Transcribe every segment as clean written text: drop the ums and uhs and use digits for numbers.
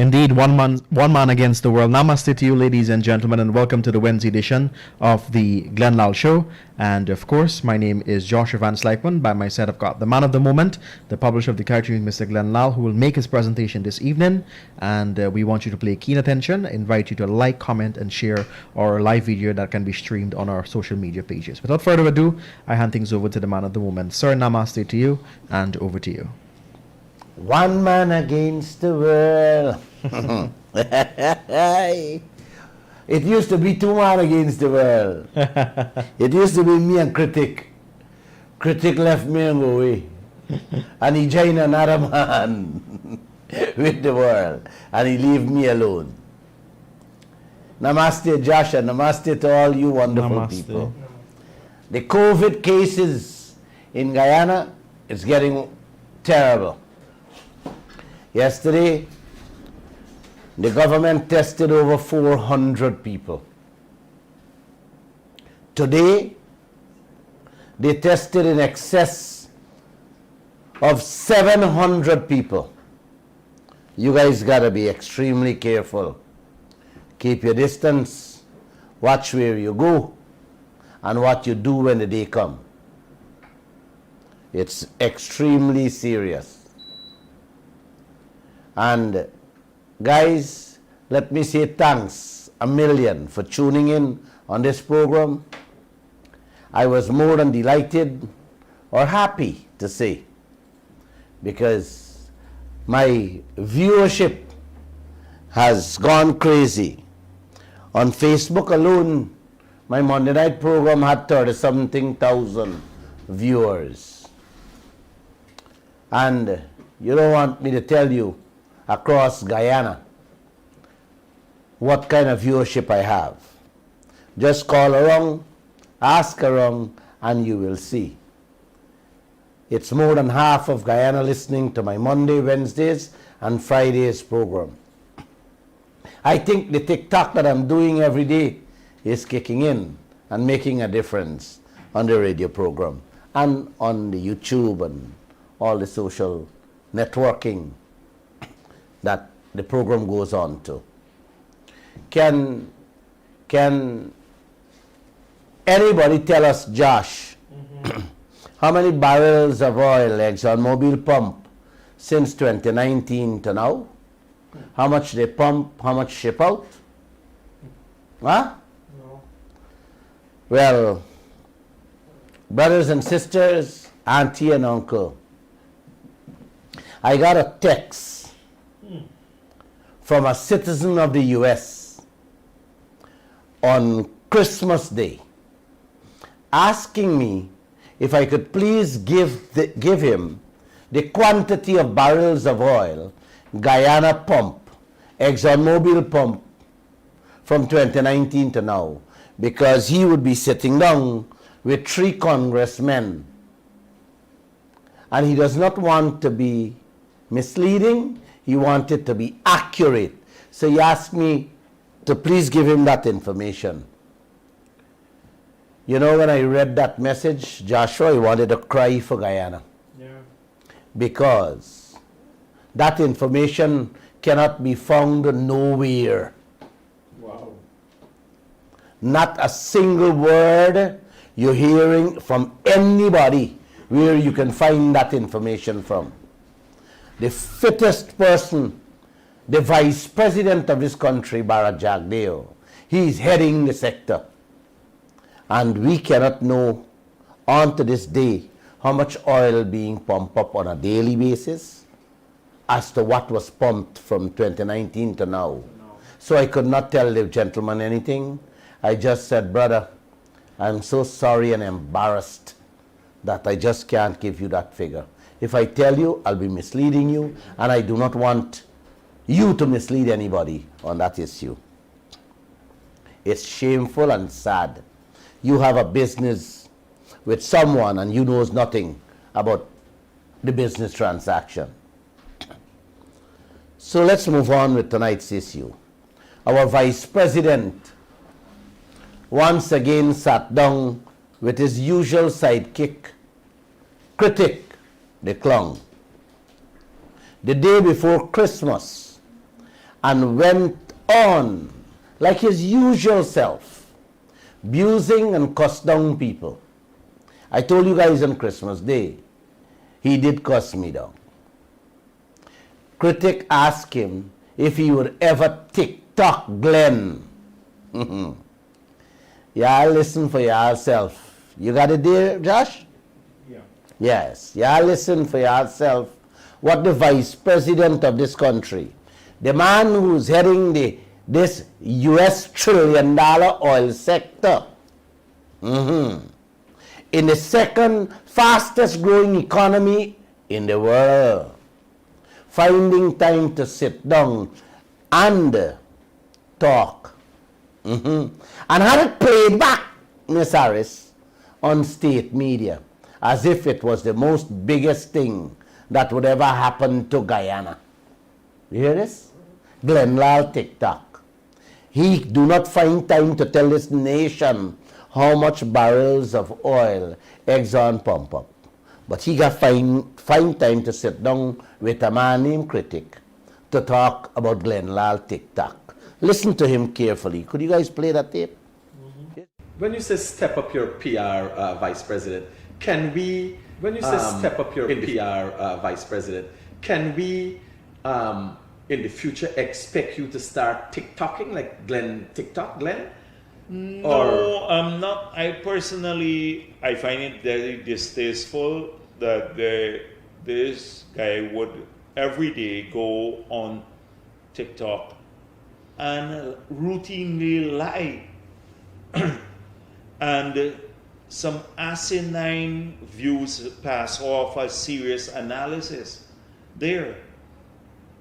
Indeed, one man against the world. Namaste to you, ladies and gentlemen, and welcome to the Wednesday edition of the Glenn Lall Show. And of course, my name is Joshua Van Slykeman. By my side, I've got the man of the moment, the publisher of the Kaieteur, Mr. Glenn Lall, who will make his presentation this evening. And we want you to pay keen attention, invite you to like, comment, and share our live video that can be streamed on our social media pages. Without further ado, I hand things over to the man of the moment. Sir, namaste to you, and over to you. One man against the world. It used to be two men against the world. It used to be me and Critic. Critic left me and go away. And he joined another man with the world. And he leave me alone. Namaste, Josh, and namaste to all you wonderful people. The COVID cases in Guyana is getting terrible. Yesterday, the government tested over 400 people. Today, they tested in excess of 700 people. You guys gotta be extremely careful. Keep your distance, watch where you go, and what you do when the day comes. It's extremely serious. And guys, let me say thanks a million for tuning in on this program. I was more than delighted or happy to say, because my viewership has gone crazy. On Facebook alone, my Monday night program had 30-something thousand viewers. And you don't want me to tell you across Guyana what kind of viewership I have. Just call around, ask around, and you will see. It's more than half of Guyana listening to my Monday, Wednesdays, and Fridays program. I think the TikTok that I'm doing every day is kicking in and making a difference on the radio program and on the YouTube and all the social networking that the program goes on to. Can anybody tell us, Josh, how many barrels of oil ExxonMobil pump since 2019 to now? How much they pump, how much ship out? Huh? No. Well, brothers and sisters, auntie and uncle, I got a text from a citizen of the U.S. on Christmas Day asking me if I could please give him the quantity of barrels of oil Guyana pump, ExxonMobil pump from 2019 to now, because he would be sitting down with 3 congressmen and he does not want to be misleading. He wanted to be accurate. So he asked me to please give him that information. You know, when I read that message, Joshua, I wanted to cry for Guyana. Yeah. Because that information cannot be found nowhere. Wow. Not a single word you're hearing from anybody where you can find that information from. The fittest person, the vice president of this country, Jagdeo, he is heading the sector. And we cannot know on to this day how much oil being pumped up on a daily basis as to what was pumped from 2019 to now. No. So I could not tell the gentleman anything. I just said, brother, I'm so sorry and embarrassed that I just can't give you that figure. If I tell you, I'll be misleading you, and I do not want you to mislead anybody on that issue. It's shameful and sad. You have a business with someone and you knows nothing about the business transaction. So let's move on with tonight's issue. Our vice president once again sat down with his usual sidekick, Critic, the clown. The day before Christmas, and went on like his usual self, abusing and cussed down people. I told you guys on Christmas Day, he did cuss me down. Critic asked him if he would ever TikTok Glenn. Y'all listen for yourself. You got it there, Josh? Yeah. Yes, y'all listen for yourself what the vice president of this country, the man who's heading this US $1 trillion oil sector, in the second fastest growing economy in the world, finding time to sit down and talk. And had it played back, Miss Harris, on state media, as if it was the most biggest thing that would ever happen to Guyana. You hear this? Glenn Lall TikTok. He do not find time to tell this nation how much barrels of oil Exxon pump up. But he got find time to sit down with a man named Critic to talk about Glenn Lall TikTok. Listen to him carefully. Could you guys play that tape? When you say step up your PR vice president, can we? When you say step up your PR vice president, can we in the future expect you to start TikToking like Glenn TikTok, Glenn? No, I'm not. I personally, I find it very distasteful that this guy would every day go on TikTok and routinely lie. And some asinine views pass off as serious analysis there.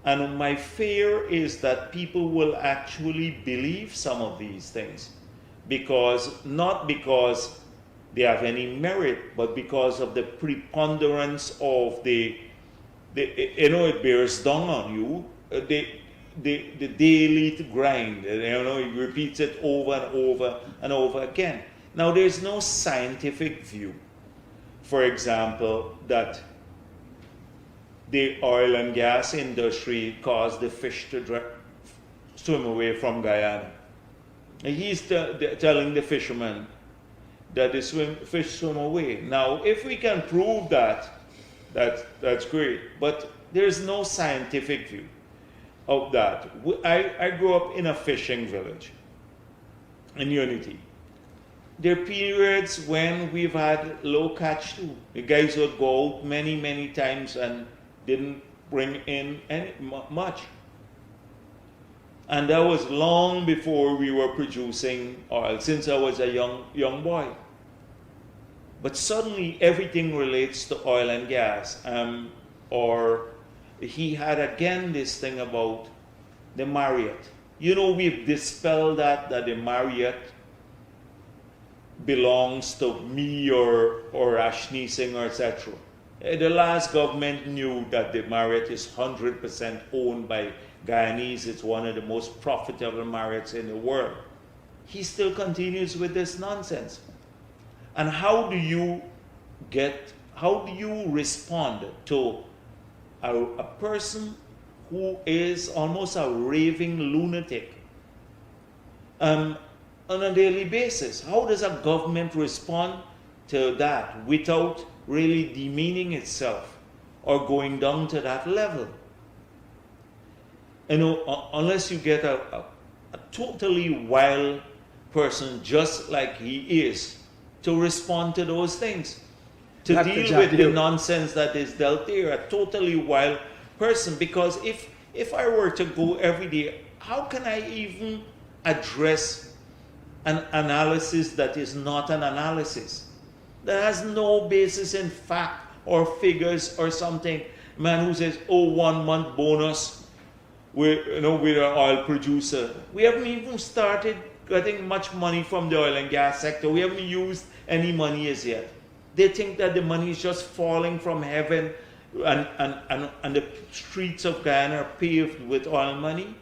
And my fear is that people will actually believe some of these things, not because they have any merit, but because of the preponderance of it bears down on you, the daily grind, it repeats it over and over and over again. Now, there's no scientific view, for example, that the oil and gas industry caused the fish to swim away from Guyana. And he's telling the fishermen that the fish swim away. Now, if we can prove that's great, but there's no scientific view of that. I grew up in a fishing village in Unity. There are periods when we've had low catch too. The guys would go out many times and didn't bring in much. And that was long before we were producing oil, since I was a young boy. But suddenly everything relates to oil and gas. Or he had again this thing about the Marriott. We've dispelled that the Marriott belongs to me or Ashni Singh or etc. The last government knew that the Marriott is 100% owned by Guyanese. It's one of the most profitable Marriotts in the world. He still continues with this nonsense. And how do you respond to a person who is almost a raving lunatic on a daily basis? How does a government respond to that without really demeaning itself or going down to that level? Unless you get a totally wild person just like he is to respond to those things, to Dr. deal with the Jagdeo. nonsense that is dealt there, a totally wild person. Because if I were to go every day, how can I even address an analysis that is not an analysis, that has no basis in fact or figures or something? Man who says, 1 month bonus with an oil producer. We haven't even started getting much money from the oil and gas sector. We haven't used any money as yet. They think that the money is just falling from heaven and the streets of Guyana are paved with oil money,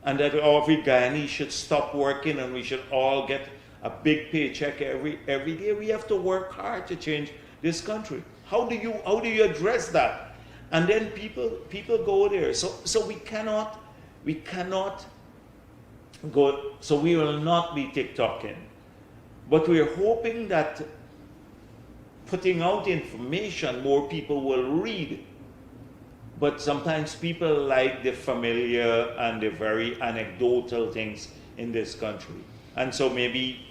and that every Guyanese should stop working and we should all get a big paycheck every day. We have to work hard to change this country. How do you address that? And then people go there. So we cannot we cannot go, so we will not be TikToking. But we're hoping that putting out information, more people will read. But sometimes people like the familiar and the very anecdotal things in this country. And so maybe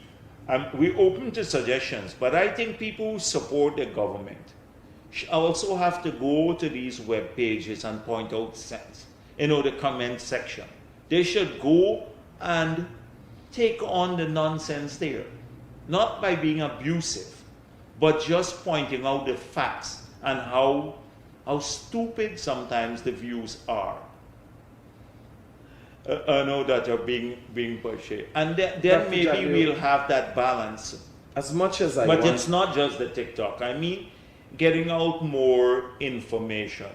we're open to suggestions, but I think people who support the government also have to go to these web pages and point out sense, the comment section. They should go and take on the nonsense there, not by being abusive, but just pointing out the facts and how stupid sometimes the views are. I know that are being portrayed, and then maybe Jagdeo, we'll have that balance. As much as I But want, it's not just the TikTok. I mean, getting out more information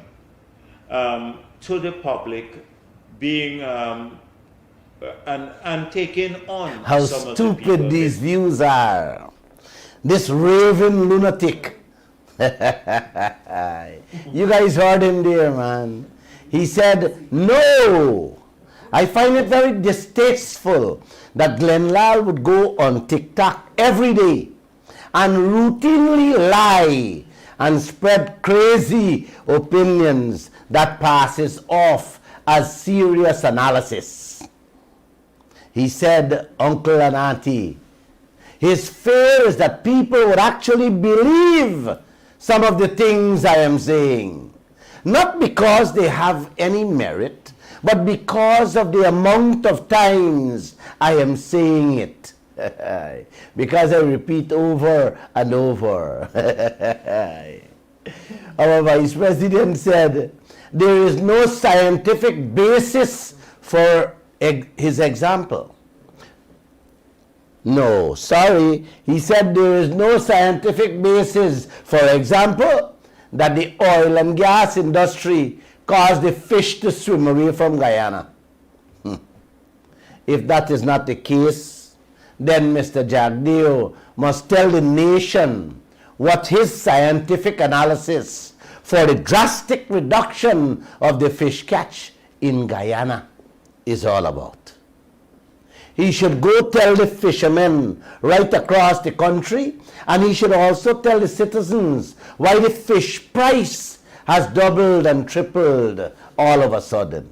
to the public, being and taking on How some of the people. stupid these views are. This raving lunatic. You guys heard him there, man. He said, no. I find it very distasteful that Glenn Lall would go on TikTok every day and routinely lie and spread crazy opinions that passes off as serious analysis. He said, uncle and auntie, his fear is that people would actually believe some of the things I am saying, not because they have any merit, but because of the amount of times I am saying it. Because I repeat over and over. Our Vice President said, there is no scientific basis for his example. No, sorry, he said there is no scientific basis, for example, that the oil and gas industry caused the fish to swim away from Guyana. If that is not the case, then Mr. Jagdeo must tell the nation what his scientific analysis for the drastic reduction of the fish catch in Guyana is all about. He should go tell the fishermen right across the country, and he should also tell the citizens why the fish price has doubled and tripled all of a sudden.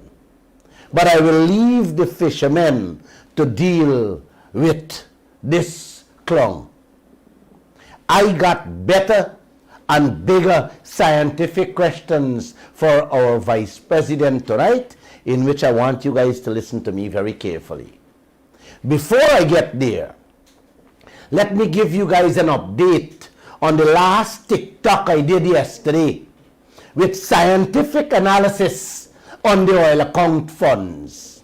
But I will leave the fishermen to deal with this clown. I got better and bigger scientific questions for our Vice President tonight, in which I want you guys to listen to me very carefully. Before I get there, let me give you guys an update on the last TikTok I did yesterday with scientific analysis on the oil account funds.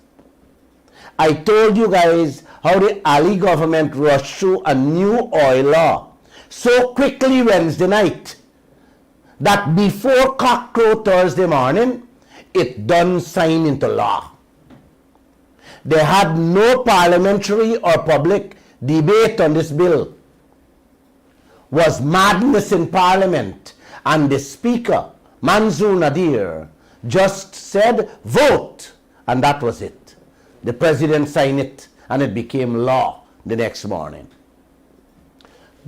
I told you guys how the Ali government rushed through a new oil law so quickly Wednesday night that before cockcrow Thursday morning, it done sign into law. They had no parliamentary or public debate on this bill. Was madness in Parliament, and the Speaker, Manzoor Nadir, just said vote, and that was it. The President signed it, and it became law the next morning.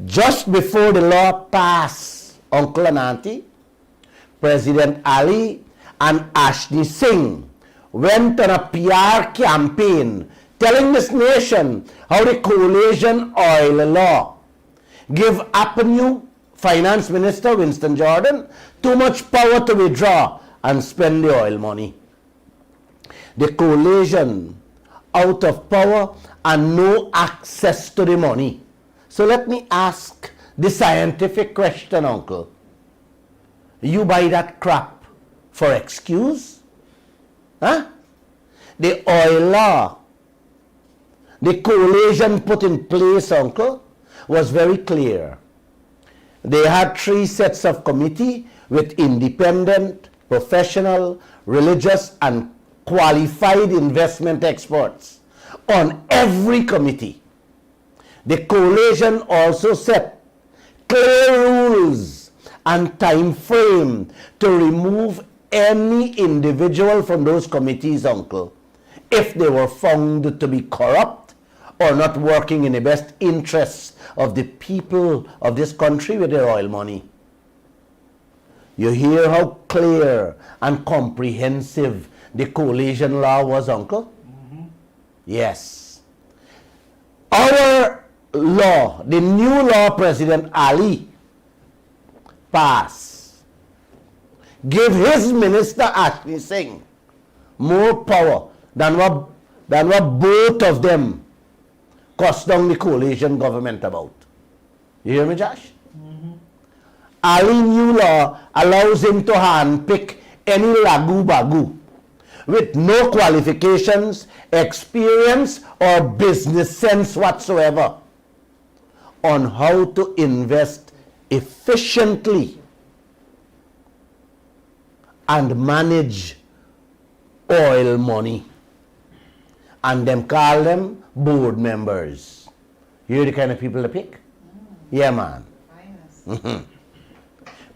Just before the law passed, Uncle and Auntie, President Ali and Ashni Singh went on a PR campaign telling this nation how the coalition oil law give Avenue Finance Minister Winston Jordan too much power to withdraw and spend the oil money. The coalition out of power and no access to the money. So let me ask the scientific question, Uncle. You buy that crap for excuse? Huh? The oil law, the coalition put in place, Uncle, was very clear. They had 3 sets of committee with independent, professional, religious, and qualified investment experts on every committee. The coalition also set clear rules and time frame to remove any individual from those committees, Uncle, if they were found to be corrupt or not working in the best interests of the people of this country with their oil money. You hear how clear and comprehensive the coalition law was, Uncle? Yes. Our law, the new law President Ali passed, gave his minister Ashley Singh more power than what both of them cost down the coalition government about. You hear me, Josh? Ali new law allows him to handpick any lagu-bagu with no qualifications, experience, or business sense whatsoever on how to invest efficiently and manage oil money. And them call them board members. You hear the kind of people they pick? Yeah, man.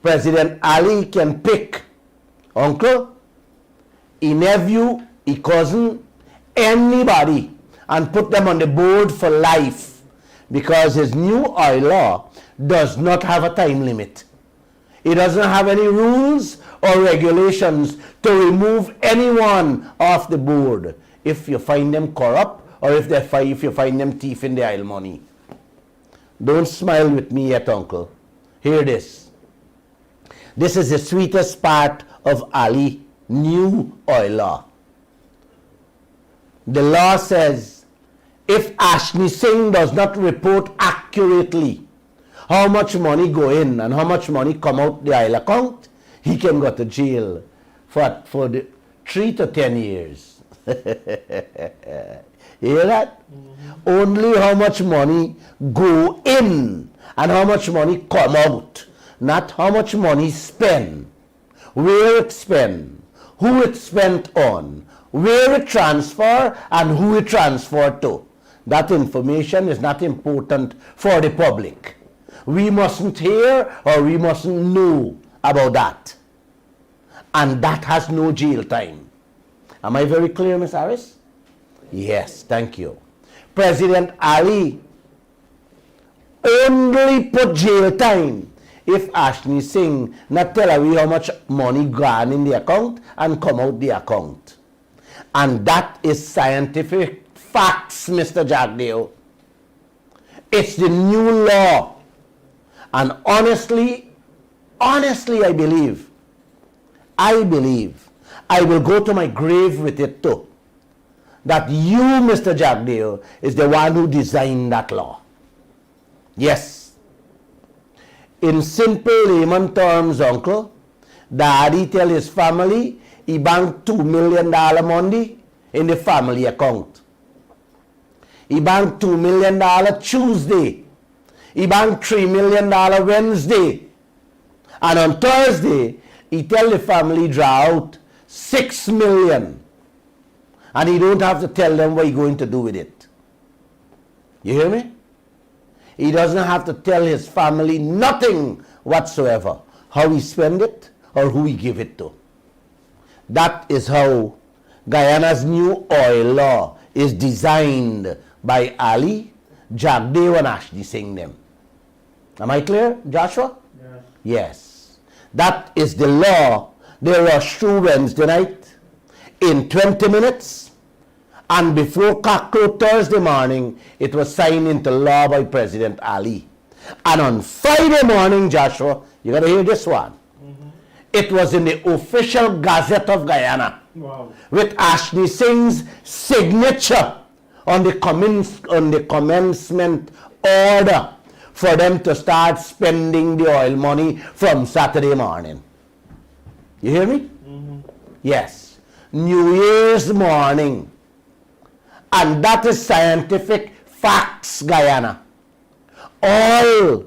President Ali can pick uncle, a nephew, a cousin, anybody, and put them on the board for life, because his new oil law does not have a time limit. It doesn't have any rules or regulations to remove anyone off the board if you find them corrupt or if you find them thief in the oil money. Don't smile with me yet, uncle. Hear this. This is the sweetest part of Ali new oil law. The law says if Ashley Singh does not report accurately how much money go in and how much money come out the oil account, he can go to jail for 3 to 10 years. You hear that? Only how much money go in and how much money come out, not how much money spent, where it spent, who it spent on, where it transfer and who it transferred to. That information is not important for the public. We mustn't hear or we mustn't know about that. And that has no jail time. Am I very clear, Ms. Harris? Yes, thank you. President Ali only put jail time if Ashley Singh not tell away how much money gone in the account and come out the account. And that is scientific facts, Mr. Jagdeo. It's the new law. And honestly, I believe, I will go to my grave with it too, that you, Mr. Jagdeo, is the one who designed that law. Yes. In simple layman terms, uncle, Daddy tell his family he banked $2 million Monday in the family account. He banked $2 million Tuesday. He banked $3 million Wednesday. And on Thursday, he tell the family draw out $6 million. And he don't have to tell them what he's going to do with it. You hear me? He doesn't have to tell his family nothing whatsoever, how he spend it or who he give it to. That is how Guyana's new oil law is designed by Ali, Jagdeo and Ashley Singh them. Am I clear, Joshua? Yes. Yes. That is the law they rushed through Wednesday night in 20 minutes, and before cockcrow Thursday morning, it was signed into law by President Ali. And on Friday morning, Joshua, you got to hear this one. It was in the official Gazette of Guyana. Wow. With Ashley Singh's signature on the commencement order for them to start spending the oil money from Saturday morning. You hear me? Yes. New Year's morning. And that is scientific facts, Guyana. All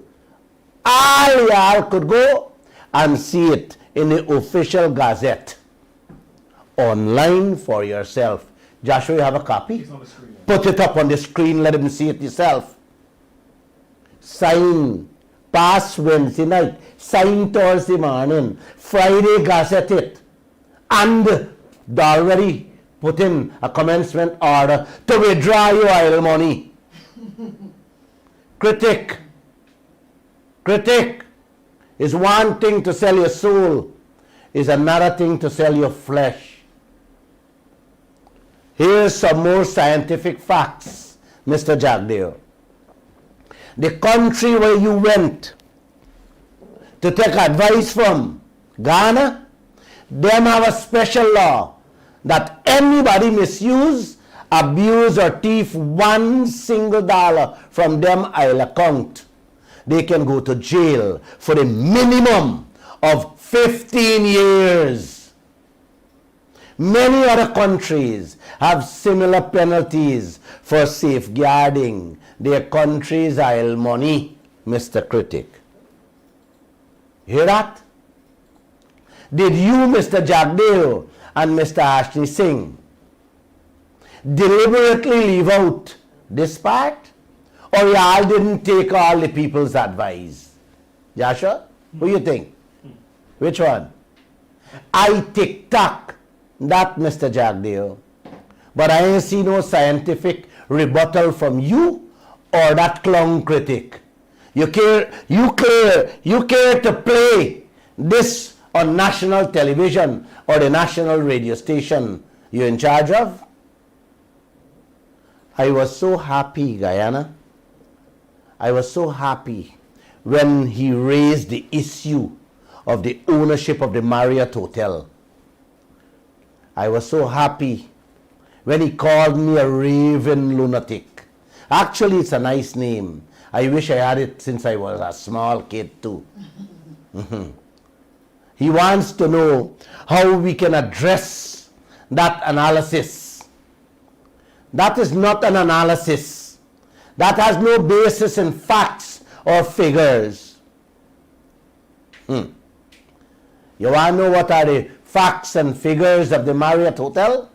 y'all could go and see it in the official Gazette. Online for yourself. Joshua, you have a copy? It's on the screen. Put it up on the screen, let them see it yourself. Sign, pass Wednesday night, sign Thursday morning, Friday Gazette it. And already put in a commencement order to withdraw your oil money. Critic is one thing to sell your soul, is another thing to sell your flesh. Here's some more scientific facts, Mr. Jagdeo. The country where you went to take advice from, Ghana, them have a special law that anybody misuse, abuse or thief $1 from them oil account, they can go to jail for the minimum of 15 years. Many other countries have similar penalties for safeguarding their country's oil money, Mr. Critic. Hear that? Did you, Mr. Jagdeo and Mr. Ashley Singh, deliberately leave out this part? Or y'all didn't take all the people's advice? Joshua, who you think? Which one? I tic-tac that, Mr. Jagdeo, but I ain't see no scientific rebuttal from you or that clown critic. You care to play this on national television or the national radio station you're in charge of? I was so happy, Guyana. I was so happy when he raised the issue of the ownership of the Marriott Hotel. I was so happy when he called me a raving lunatic. Actually, it's a nice name. I wish I had it since I was a small kid too. He wants to know how we can address that analysis. That is not an analysis. That has no basis in facts or figures. You want to know what are the facts and figures of the Marriott Hotel?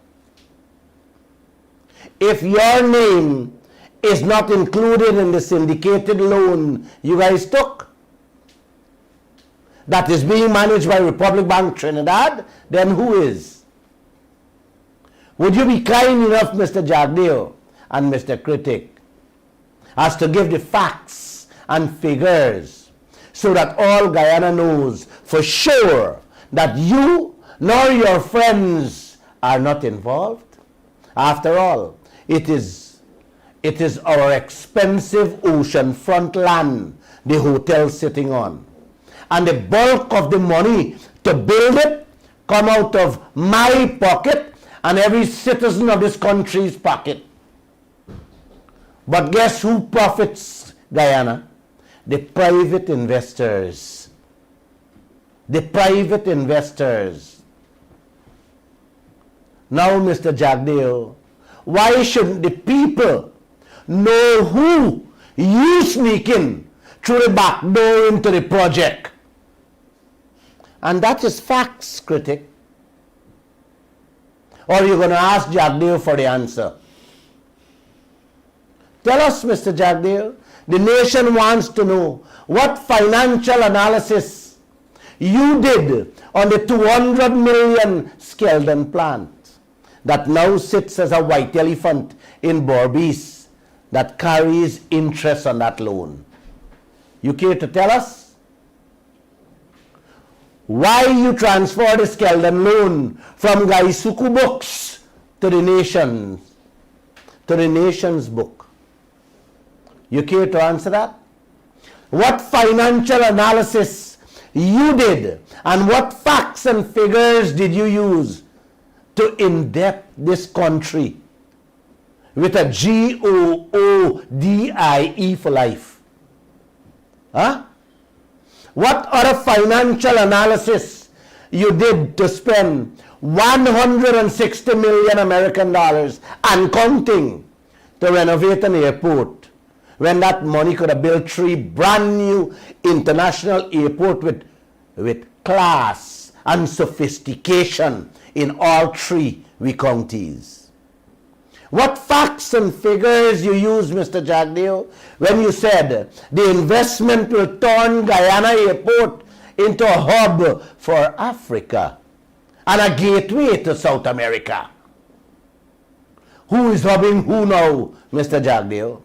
If your name is not included in the syndicated loan you guys took, that is being managed by Republic Bank Trinidad, then who is? Would you be kind enough, Mr. Jagdeo and Mr. Critic, as to give the facts and figures so that all Guyana knows for sure that you nor your friends are not involved? After all, it is our expensive oceanfront land the hotel sitting on. And the bulk of the money to build it come out of my pocket and every citizen of this country's pocket. But guess who profits, Guyana? The private investors. The private investors. Now, Mr. Jagdeo, why shouldn't the people know who you sneak in through the back door into the project? And that is facts, Critic. Or are you going to ask Jagdeo for the answer? Tell us, Mr. Jagdeo. The nation wants to know what financial analysis you did on the 200 million Skeldon plant that now sits as a white elephant in Berbice that carries interest on that loan. You care to tell us? Why you transfer the Skeldon loan from Gaisuku books to the nation's book? You care to answer that? What financial analysis you did and what facts and figures did you use to indebt this country with a GOODIE for life? Huh? What other financial analysis you did to spend 160 million American dollars and counting to renovate an airport when that money could have built 3 brand new international airports with class and sophistication in all 3 counties? What facts and figures you used, Mr. Jagdeo, when you said the investment will turn Guyana Airport into a hub for Africa and a gateway to South America? Who is hubbing who now, Mr. Jagdeo?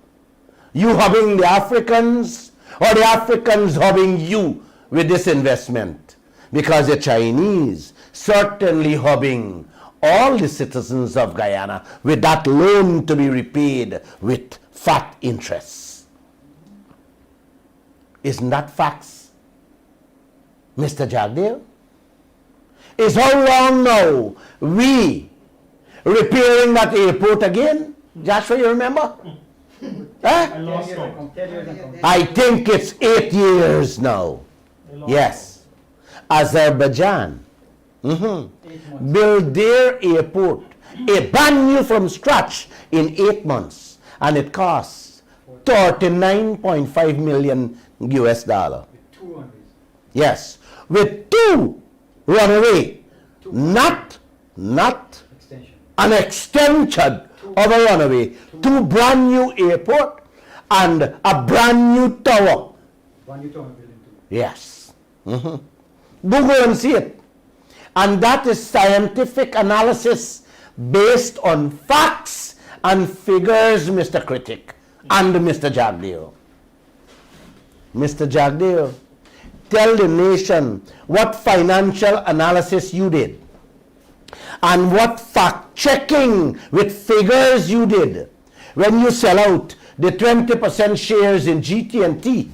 You hubbing the Africans or the Africans hubbing you with this investment? Because the Chinese certainly hubbing all the citizens of Guyana with that loan to be repaid with fat interests. Isn't that facts, Mr. Jagdeo? Is how long now we repairing that airport again? Joshua, you remember? Huh? I think it's 8 years now. Yes. Azerbaijan built their airport, a brand new from scratch, in 8 months, and it costs 39.5 million US dollar. Yes, with 2 runaway, not an extension of a runaway, 2 brand new airport and a brand new tower. Yes. Go and see it. And that is scientific analysis based on facts and figures, Mr. Critic and Mr. Jagdeo. Mr. Jagdeo, tell the nation what financial analysis you did and what fact checking with figures you did when you sell out the 20% shares in GT&T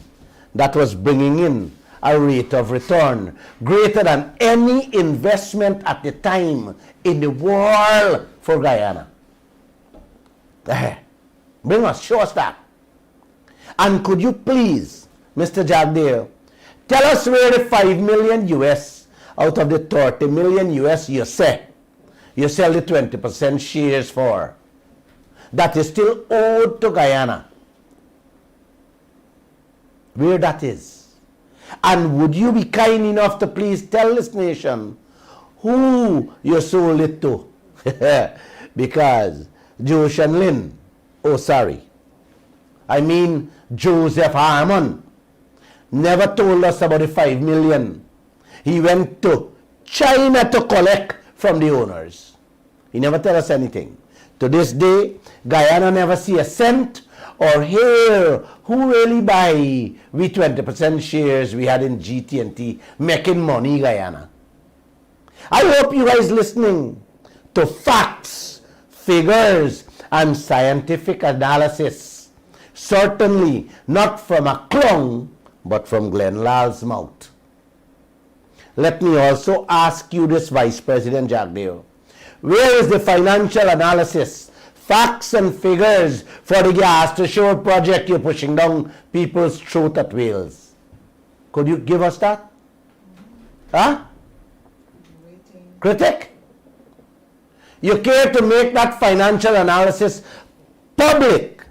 that was bringing in a rate of return greater than any investment at the time in the world for Guyana. Bring us, show us that. And could you please, Mr. Jagdeo, tell us where the 5 million US out of the 30 million US you sell the 20% shares for, that is still owed to Guyana. Where that is. And would you be kind enough to please tell this nation who you sold it to? Because Josh and Lynn, Joseph Harmon, never told us about the 5 million. He went to China to collect from the owners. He never tell us anything. To this day, Guyana never see a cent or hear who really buy we 20% shares we had in GT&T making money, Guyana. I hope you guys listening to facts, figures, and scientific analysis. Certainly not from a clown, but from Glenn Lall's mouth. Let me also ask you this, Vice President Jagdeo. Where is the financial analysis, facts and figures for the gas to show project you're pushing down people's throat at Wales? Could you give us that? Huh? Critic? You care to make that financial analysis public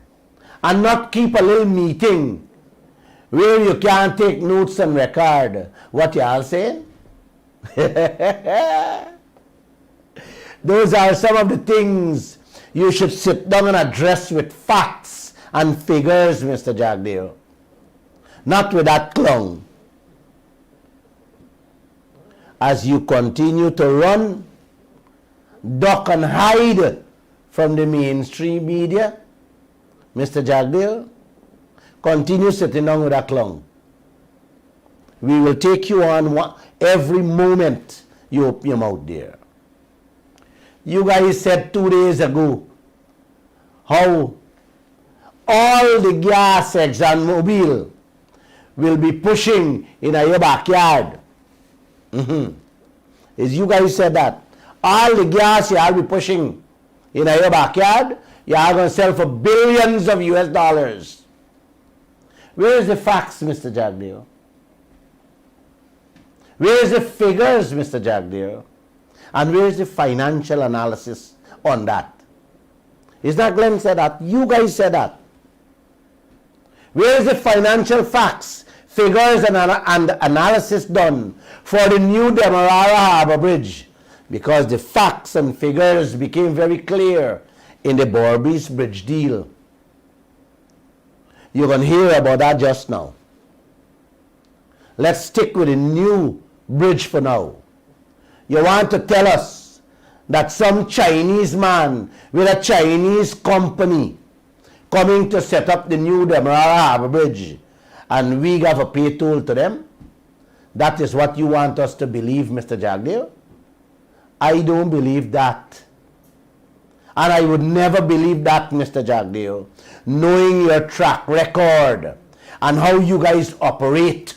and not keep a little meeting where you can't take notes and record what you all saying? Those are some of the things you should sit down and address with facts and figures, Mr. Jagdeo. Not with that clown. As you continue to run, duck and hide from the mainstream media, Mr. Jagdeo, continue sitting down with that clown. We will take you on every moment you open your mouth there. You guys said 2 days ago how all the gas ExxonMobil will be pushing in your backyard. Is you guys said that all the gas you all be pushing in your backyard, you are going to sell for billions of US dollars. Where is the facts, Mr. Jagdeo? Where is the figures, Mr. Jagdeo? And where is the financial analysis on that? Is that Glenn said that? You guys said that. Where is the financial facts, figures, and analysis done for the new Demerara Harbour Bridge? Because the facts and figures became very clear in the Berbice Bridge deal. You're going to hear about that just now. Let's stick with the new bridge for now. You want to tell us that some Chinese man with a Chinese company coming to set up the new Demerara Harbour Bridge and we have to pay toll to them? That is what you want us to believe, Mr. Jagdeo? I don't believe that. And I would never believe that, Mr. Jagdeo, knowing your track record and how you guys operate,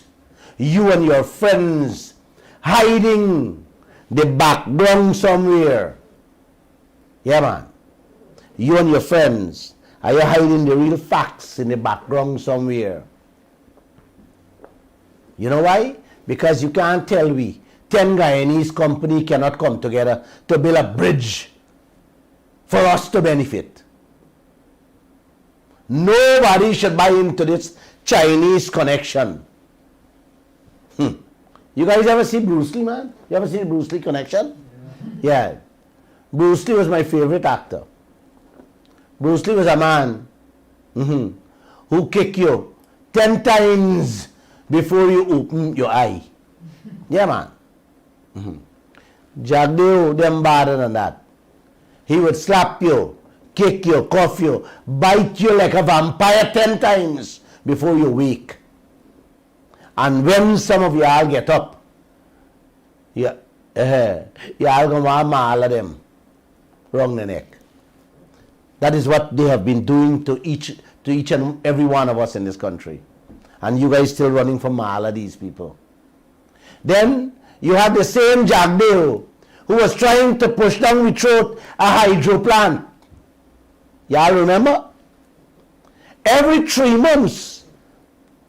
you and your friends hiding the background somewhere. Yeah, man. You and your friends, are you hiding the real facts in the background somewhere? You know why? Because you can't tell me 10 Guyanese company cannot come together to build a bridge for us to benefit. Nobody should buy into this Chinese connection. You guys ever see Bruce Lee, man? You ever see the Bruce Lee connection? Yeah. Bruce Lee was my favorite actor. Bruce Lee was a man who kick you 10 times before you open your eye. Yeah, man. Jagdeo, them better than that. He would slap you, kick you, cuff you, bite you like a vampire 10 times before you wake. And when some of y'all get up, y'all gonna want all of them wrong the neck. That is what they have been doing to each and every one of us in this country. And you guys still running from all of these people. Then you have the same Jagdeo who was trying to push down the throat a hydro plant. Y'all remember? Every 3 months,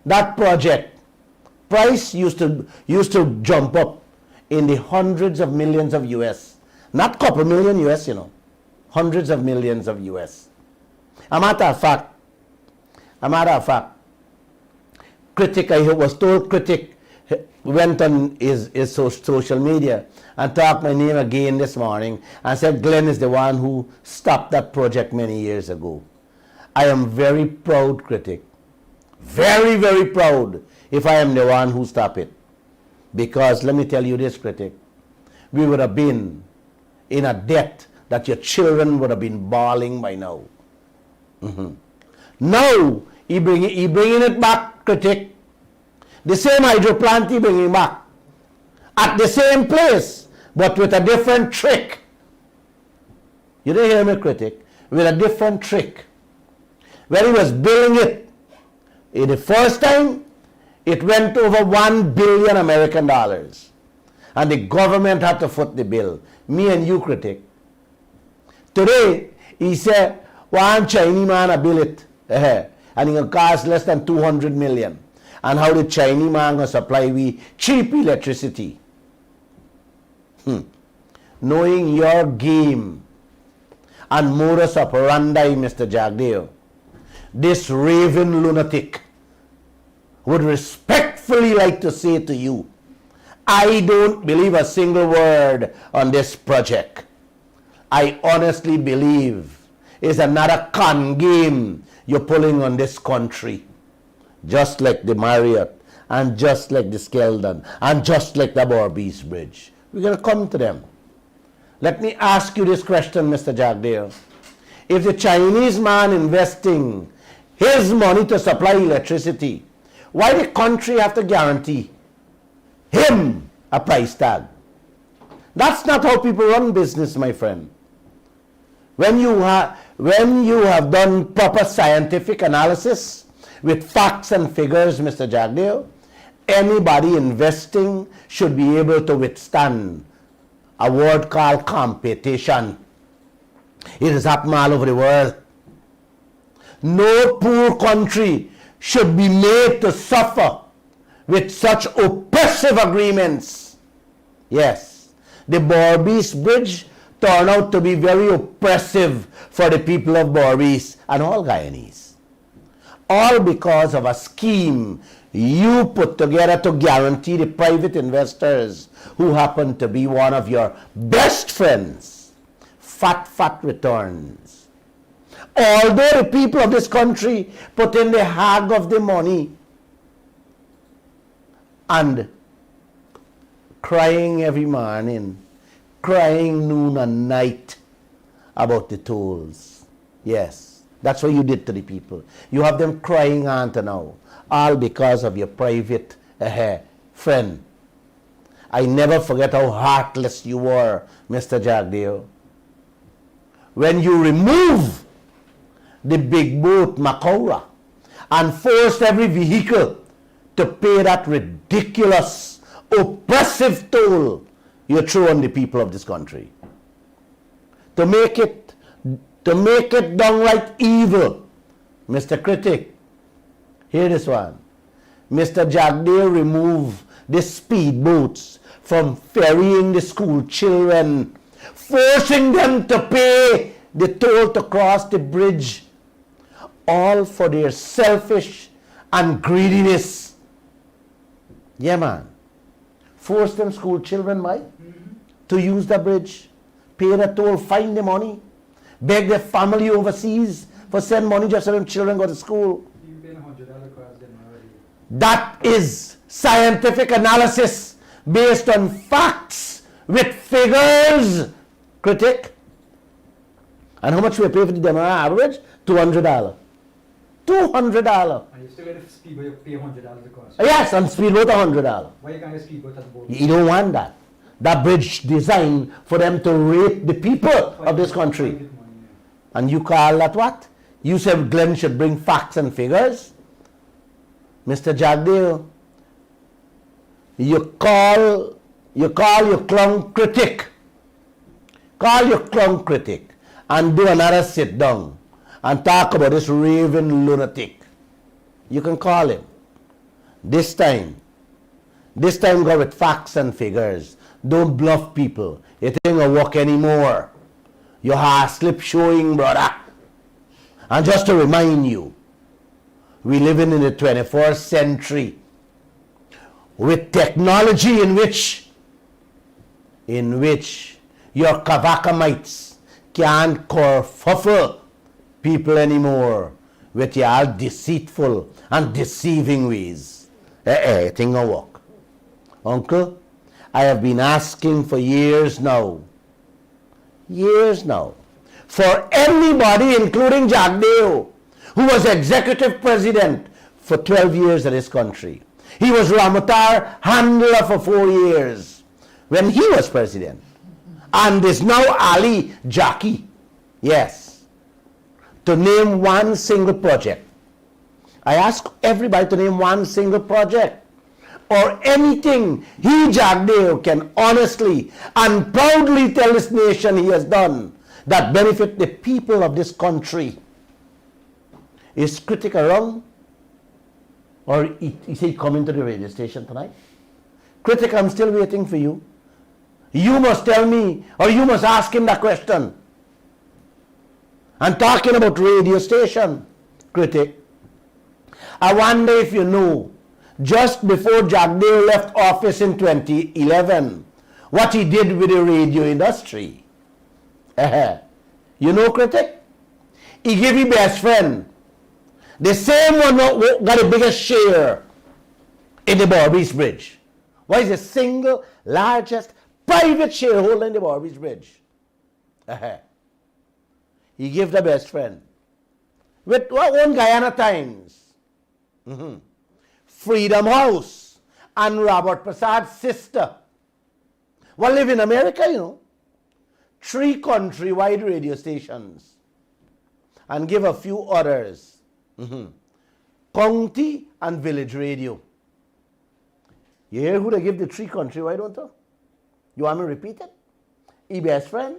that project price used to jump up in the hundreds of millions of US. Not couple million US, you know. Hundreds of millions of US. A matter of fact, Critic, I was told Critic went on his social media and talked my name again this morning and said Glenn is the one who stopped that project many years ago. I am very proud, Critic. Very, very proud if I am the one who stopped it. Because let me tell you this, Critic, we would have been in a debt that your children would have been bawling by now. Now, he bringing it back, Critic. The same hydro plant he bringing back. At the same place, but with a different trick. You didn't hear me, Critic? With a different trick. When he was building it, in the first time, it went over 1 billion American dollars. And the government had to foot the bill. Me and you, Critic. Today, he said, one Chinese man a bill it. And it will cost less than 200 million. And how the Chinese man will supply we cheap electricity. Knowing your game and modus operandi, Mr. Jagdeo, this raving lunatic would respectfully like to say to you, I don't believe a single word on this project. I honestly believe it's another con game you're pulling on this country. Just like the Marriott, and just like the Skeldon, and just like the Berbice Bridge. We're going to come to them. Let me ask you this question, Mr. Jagdeo. If the Chinese man investing his money to supply electricity, why the country have to guarantee him a price tag? That's not how people run business, my friend. When you have done proper scientific analysis with facts and figures, Mr. Jagdeo, anybody investing should be able to withstand a word called competition. It is happening all over the world. No poor country should be made to suffer with such oppressive agreements. Yes, the Berbice Bridge turned out to be very oppressive for the people of Berbice and all Guyanese. All because of a scheme you put together to guarantee the private investors who happen to be one of your best friends fat returns. Although the people of this country put in the hag of the money and crying every morning, crying noon and night about the tolls. Yes, that's what you did to the people. You have them crying on to now, all because of your private friend. I never forget how heartless you were, Mr. Jagdeo. When you remove the big boat Macaura and forced every vehicle to pay that ridiculous, oppressive toll you threw on the people of this country. To make it downright evil. Mr. Critic, hear this one. Mr. Jagdeo removed the speedboats from ferrying the school children, forcing them to pay the toll to cross the bridge, all for their selfish and greediness. Yeah, man. Force them school children, Mike, to use the bridge, pay the toll, find the money, beg their family overseas for send money just so them children go to school. That is scientific analysis based on facts with figures, Critic. And how much we pay for the demo average? $200. $200. And you still get a speedboat, you pay $100 the cost. Yes, and speedboat $100. Why you can't get a speedboat at the boat? You don't want that. That bridge designed for them to rate the people of this country. And you call that what? You said Glenn should bring facts and figures? Mr. Jagdeo, you call your clown critic. Call your clown critic and do another sit down and talk about this raving lunatic. You can call him. This time go with facts and figures. Don't bluff people. It ain't gonna work anymore. Your heart slip showing, brother. And just to remind you, we living in the 21st century with technology in which your kavakamites can't kerfuffle people anymore with your deceitful and deceiving ways. It ain't gonna work. Uncle, I have been asking for years now, for anybody, including Jagdeo, who was executive president for 12 years of this country. He was Ramatar handler for 4 years when he was president. And is now Ali Jackie. Yes. To name one single project. I ask everybody to name one single project or anything he, Jagdeo, can honestly and proudly tell this nation he has done that benefit the people of this country. Is Critic around? Or is he coming to the radio station tonight? Critic, I'm still waiting for you. You must tell me, or you must ask him that question. I'm talking about radio station, Critic. I wonder if you know, just before Jagdeo left office in 2011, what he did with the radio industry. You know, Critic? He gave his best friend, the same one who got the biggest share in the Berbice Bridge. What is the single largest private shareholder in the Berbice Bridge? He gave the best friend. With what own Guyana Times, Freedom House, and Robert Prasad's sister. Well, live in America, you know. 3 country-wide radio stations. And give a few others. County and village radio. You hear who they give the 3 country-wide, don't you? You want me to repeat it? His best friend,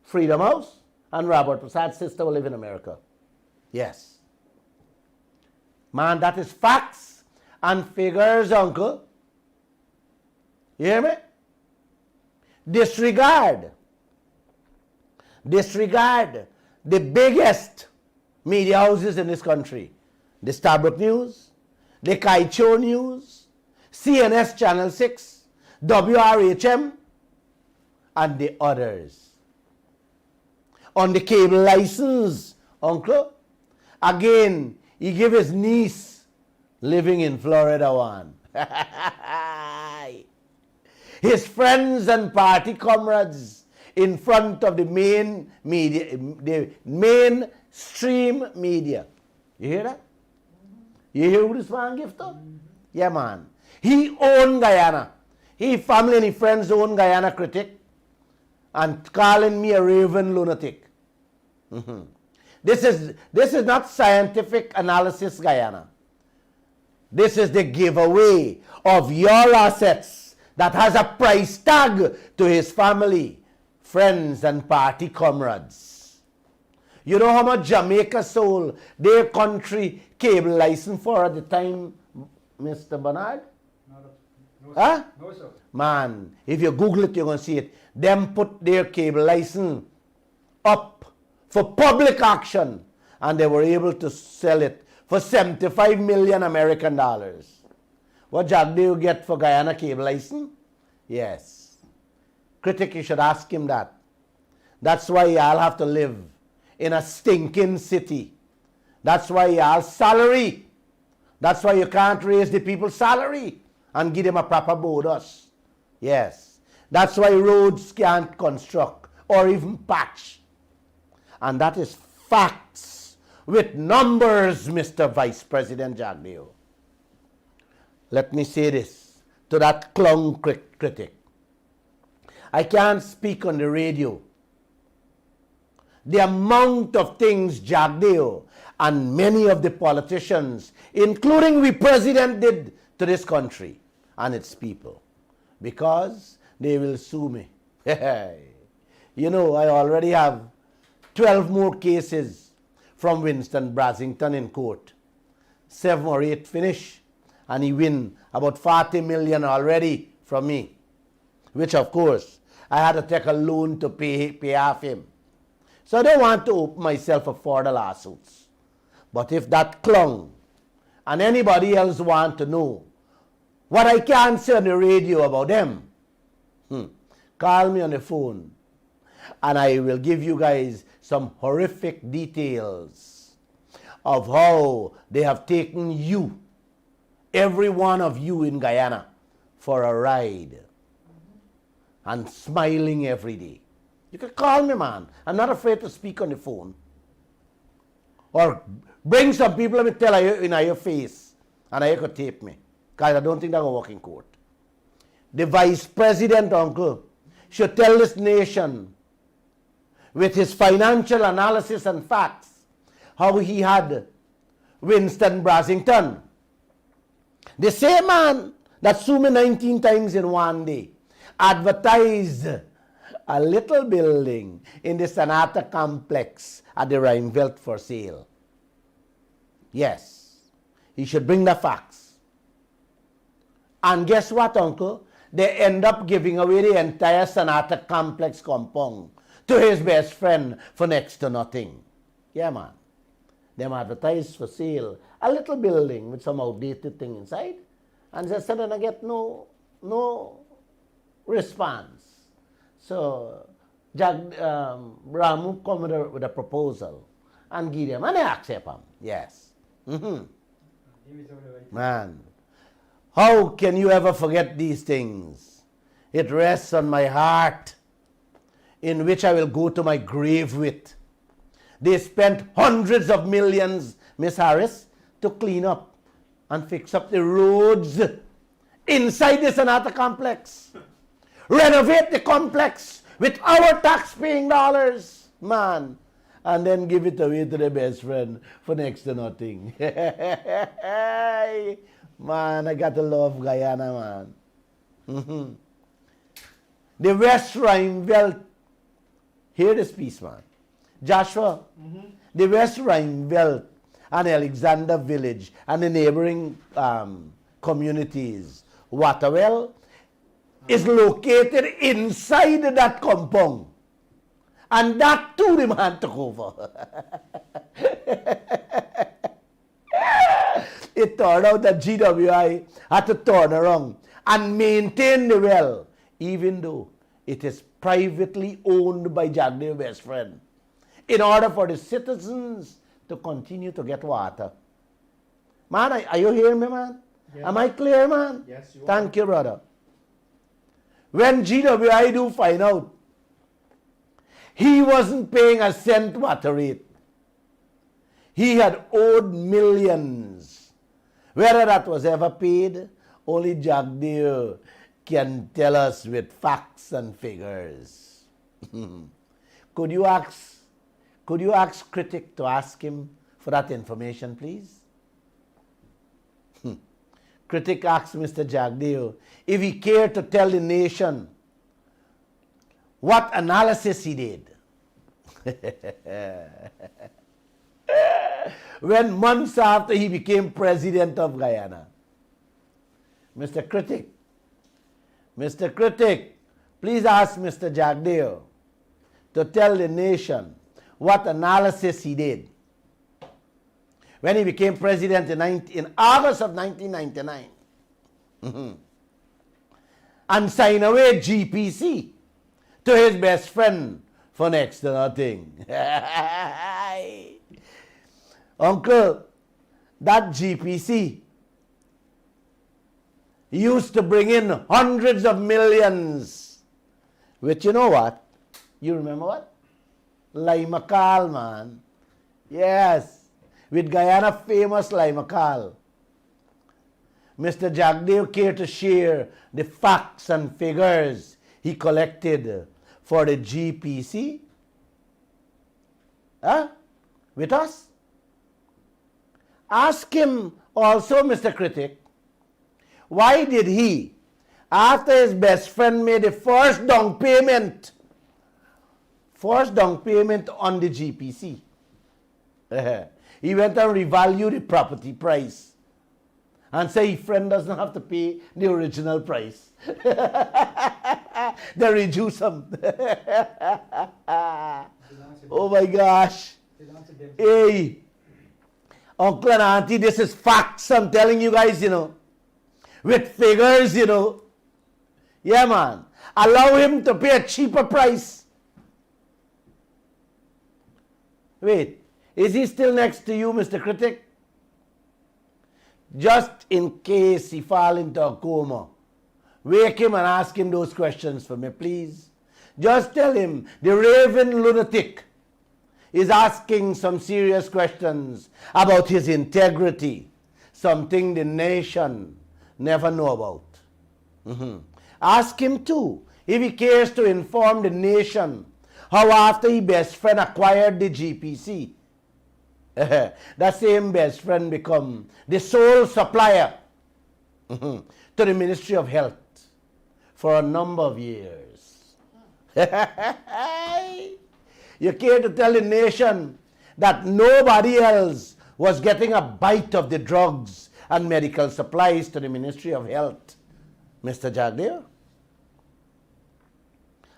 Freedom House, and Robert Prasad's sister will live in America. Yes. Man, that is facts and figures, uncle. You hear me? Disregard the biggest media houses in this country. The Starbrook News, the Kaieteur News, CNS Channel 6, WRHM, and the others. On the cable license, uncle, again, he gave his niece living in Florida one. his friends and party comrades in front of the main media, the mainstream media. You hear that? You hear who this man give to? Yeah, man. He owned Guyana. He family and his friends own Guyana Critic and calling me a raven lunatic. This is not scientific analysis, Guyana. This is the giveaway of your assets that has a price tag to his family, friends, and party comrades. You know how much Jamaica sold their country cable license for at the time, Mr. Bernard? No, Huh? No, sir. Man, if you Google it, you're going to see it. Them put their cable license up for public auction, and they were able to sell it for 75 million American dollars. What Jagdeo get for Guyana cable license? Yes. Critic, you should ask him that. That's why y'all have to live in a stinking city. That's why y'all salary. That's why you can't raise the people's salary and give them a proper bonus. Yes. That's why roads can't construct or even patch. And that is facts with numbers, Mr. Vice President Jagdeo. Let me say this to that clown critic. I can't speak on the radio. The amount of things Jagdeo and many of the politicians, including we president, did to this country and its people, because they will sue me. You know, I already have 12 more cases from Winston Brasington in court. 7 or 8 finish, and he win about 40 million already from me, which of course I had to take a loan to pay off him. So I don't want to open myself up for the lawsuits. But if that clown and anybody else want to know what I can say on the radio about them, call me on the phone and I will give you guys some horrific details of how they have taken you, every one of you in Guyana, for a ride and smiling every day. You can call me, man. I'm not afraid to speak on the phone. Or bring some people, let me tell you in your face, and you could tape me, because I don't think they're going to work in court. The Vice President, uncle, should tell this nation with his financial analysis and facts how he had Winston Brasington, the same man that sued me 19 times in one day, advertised a little building in the Sonata complex at the Rheinveld for sale. Yes, he should bring the facts. And guess what, uncle? They end up giving away the entire Sonata complex compound to his best friend for next to nothing. Yeah, man. Them advertised for sale a little building with some outdated thing inside, and they said, and I get no response. So Ramu come with a proposal and give them, and they accept them. Yes. Man, how can you ever forget these things? It rests on my heart, in which I will go to my grave with. They spent hundreds of millions, Miss Harris, to clean up and fix up the roads inside the Sonata complex. Renovate the complex with our tax-paying dollars, man, and then give it away to the best friend for next to nothing. Man, I got to love Guyana, man. The West Rheinveld, hear this piece, man. Joshua, the West Rheinveld and Alexander Village and the neighboring communities, Waterwell, is located inside that compound. And that too the man took over. It turned out that GWI had to turn around and maintain the well, even though it is privately owned by Jagdeo's best friend, in order for the citizens to continue to get water. Man, are you hearing me, man? Yeah. Am I clear, man? Yes, you are. Thank you, brother. when GWI do find out, he wasn't paying a cent water rate. He had owed millions. Whether that was ever paid, only Jagdeo can tell us with facts and figures. Could you ask Critic to ask him for that information, please? Critic asked Mr. Jagdeo if he cared to tell the nation what analysis he did. When months after he became president of Guyana. Mr. Critic, please ask Mr. Jagdeo to tell the nation what analysis he did when he became president in August of 1999 and sign away GPC to his best friend for next to nothing. Uncle, that GPC used to bring in hundreds of millions. Which, you know what? You remember what? Limakal, man. Yes. With Guyana famous Limakal. Mr. Jagdeo cared to share the facts and figures he collected for the GPC. With us? Ask him also, Mr. Critic, why did he, after his best friend made the first down payment on the GPC, he went and revalued the property price and say his friend doesn't have to pay the original price. They reduce him. Oh my gosh. Hey, uncle and auntie, this is facts I'm telling you guys, with figures, Yeah, man. Allow him to pay a cheaper price. Wait, is he still next to you, Mr. Critic? Just in case he fall into a coma, wake him and ask him those questions for me, please. Just tell him the raving lunatic is asking some serious questions about his integrity, something the nation never know about. Ask him too if he cares to inform the nation how after his best friend acquired the GPC, that same best friend become the sole supplier to the Ministry of Health for a number of years. You care to tell the nation that nobody else was getting a bite of the drugs and medical supplies to the Ministry of Health, Mr. Jagdeo?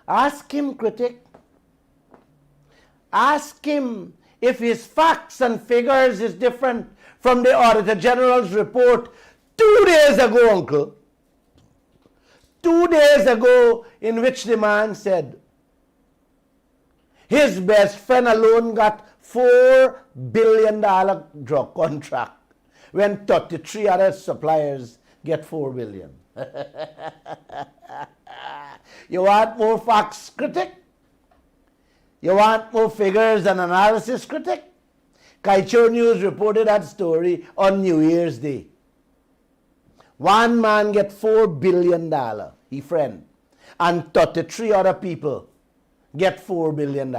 Ask him, Critic. Ask him if his facts and figures is different from the Auditor General's report 2 days ago, uncle. 2 days ago, in which the man said his best friend alone got $4 billion drug contract when 33 other suppliers get $4 billion. You want more facts, Critic? You want more figures and analysis, Critic? Kaieteur News reported that story on New Year's Day. One man get $4 billion, he friend, and 33 other people get $4 billion.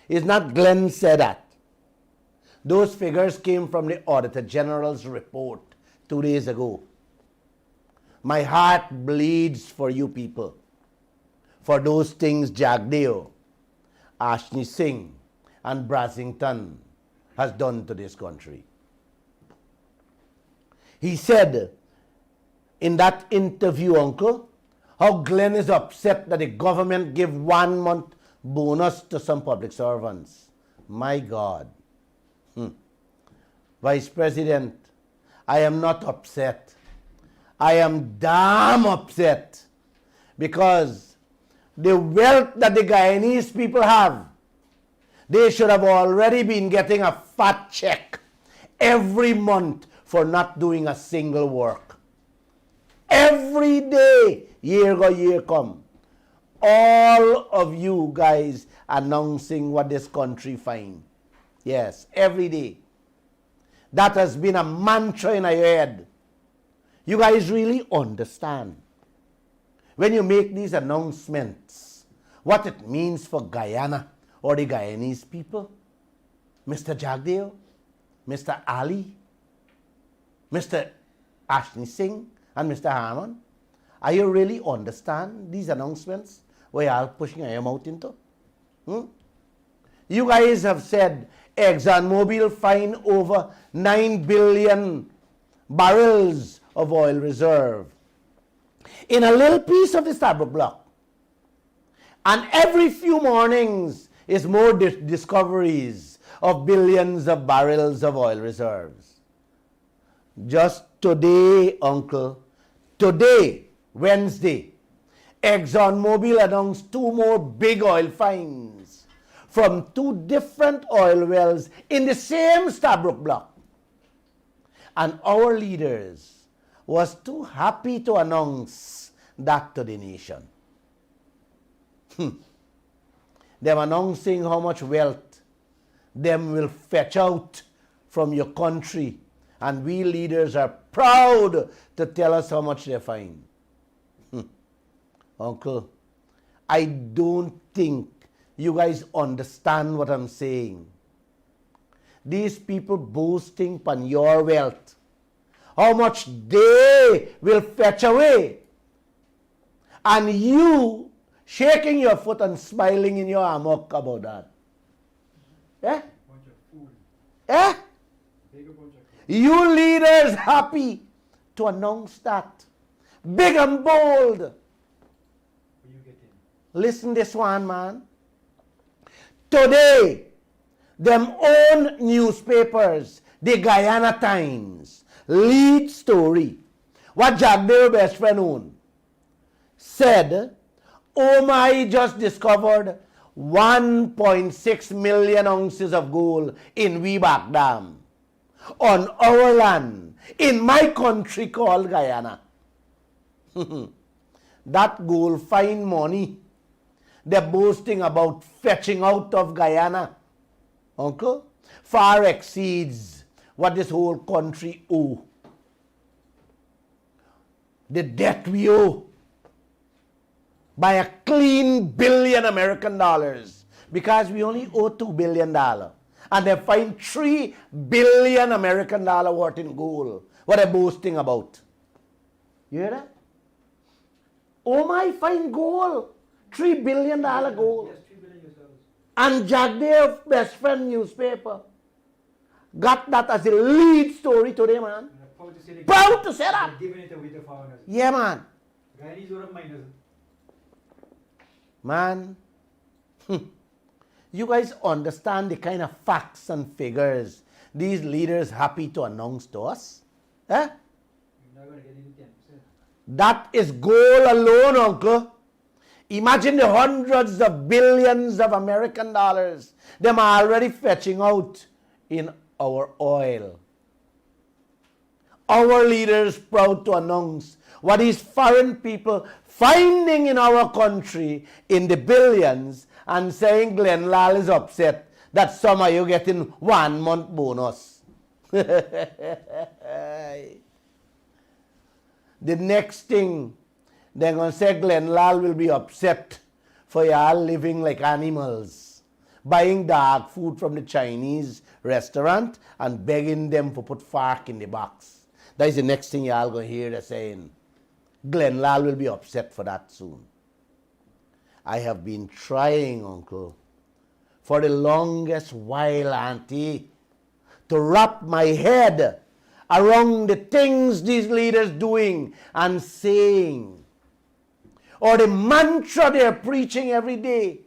It's not Glenn said that. Those figures came from the Auditor General's report 2 days ago. My heart bleeds for you people, for those things Jagdeo, Ashni Singh, and Brasington has done to this country. He said in that interview, uncle, how Glenn is upset that the government give 1 month bonus to some public servants. My God. Vice President, I am not upset. I am damn upset because the wealth that the Guyanese people have, they should have already been getting a fat check every month for not doing a single work. Every day, year go, year come. All of you guys announcing what this country find. Yes, every day. That has been a mantra in our head. You guys really understand when you make these announcements what it means for Guyana or the Guyanese people? Mr. Jagdeo, Mr. Ali, Mr. Ashley Singh, and Mr. Harmon, are you really understand these announcements where you are pushing your mouth into? You guys have said ExxonMobil find over 9 billion barrels of oil reserve in a little piece of the Stabroek Block. And every few mornings is more discoveries of billions of barrels of oil reserves. Just today, Uncle, today, Wednesday, ExxonMobil announced 2 more big oil finds from 2 different oil wells in the same Stabroek Block. And our leaders was too happy to announce that to the nation. Them announcing how much wealth them will fetch out from your country, and we leaders are proud to tell us how much they find. Uncle, I don't think you guys understand what I'm saying. These people boasting upon your wealth, how much they will fetch away, and you shaking your foot and smiling in your amok about that. Eh? Bunch of fools. Eh? Big bunch of fools. You leaders happy to announce that. Big and bold. Where you get in? Listen this one, man. Today, them own newspapers, the Guyana Times, lead story, what Jagdeo best friend own, said, OMI just discovered 1.6 million ounces of gold in Weeback Dam on our land, in my country called Guyana. That gold fine money they're boasting about fetching out of Guyana, Uncle, far exceeds what this whole country owe. The debt we owe by a clean billion American dollars, because we only owe $2 billion. And they find $3 billion American dollar worth in gold. What they're boasting about. You hear that? Oh my, find gold. $3 billion gold. Yes, 3 billion yourselves. And Jagdeo best friend newspaper got that as a lead story today, man. And I'm proud to say Proud to say that. they're giving it away to foreigners. Yeah, man. Guyanese are minors. Man, you guys understand the kind of facts and figures these leaders happy to announce to us? Eh? You're not going to get even 10%. That is gold alone, Uncle. Imagine the hundreds of billions of American dollars them are already fetching out in our oil. Our leaders proud to announce what these foreign people finding in our country in the billions, and saying Glenn Lall is upset that some of you getting 1 month bonus. The next thing, they're going to say Glenn Lall will be upset for y'all living like animals, buying dog food from the Chinese restaurant and begging them to put fork in the box. That is the next thing y'all going to hear they're saying. Glenn Lall will be upset for that soon. I have been trying, Uncle, for the longest while, Auntie, to wrap my head around the things these leaders doing and saying, or the mantra they're preaching every day,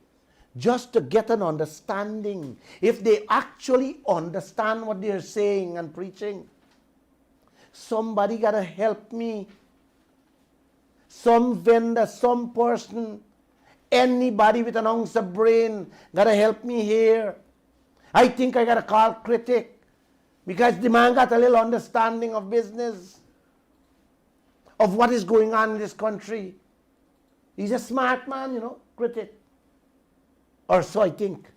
just to get an understanding if they actually understand what they're saying and preaching. Somebody got to help me. Some vendor, some person, anybody with an ounce of brain got to help me here. I think I got to call Critic, because the man got a little understanding of business. of what is going on in this country. He's a smart man, you know, Critic. Or so I think.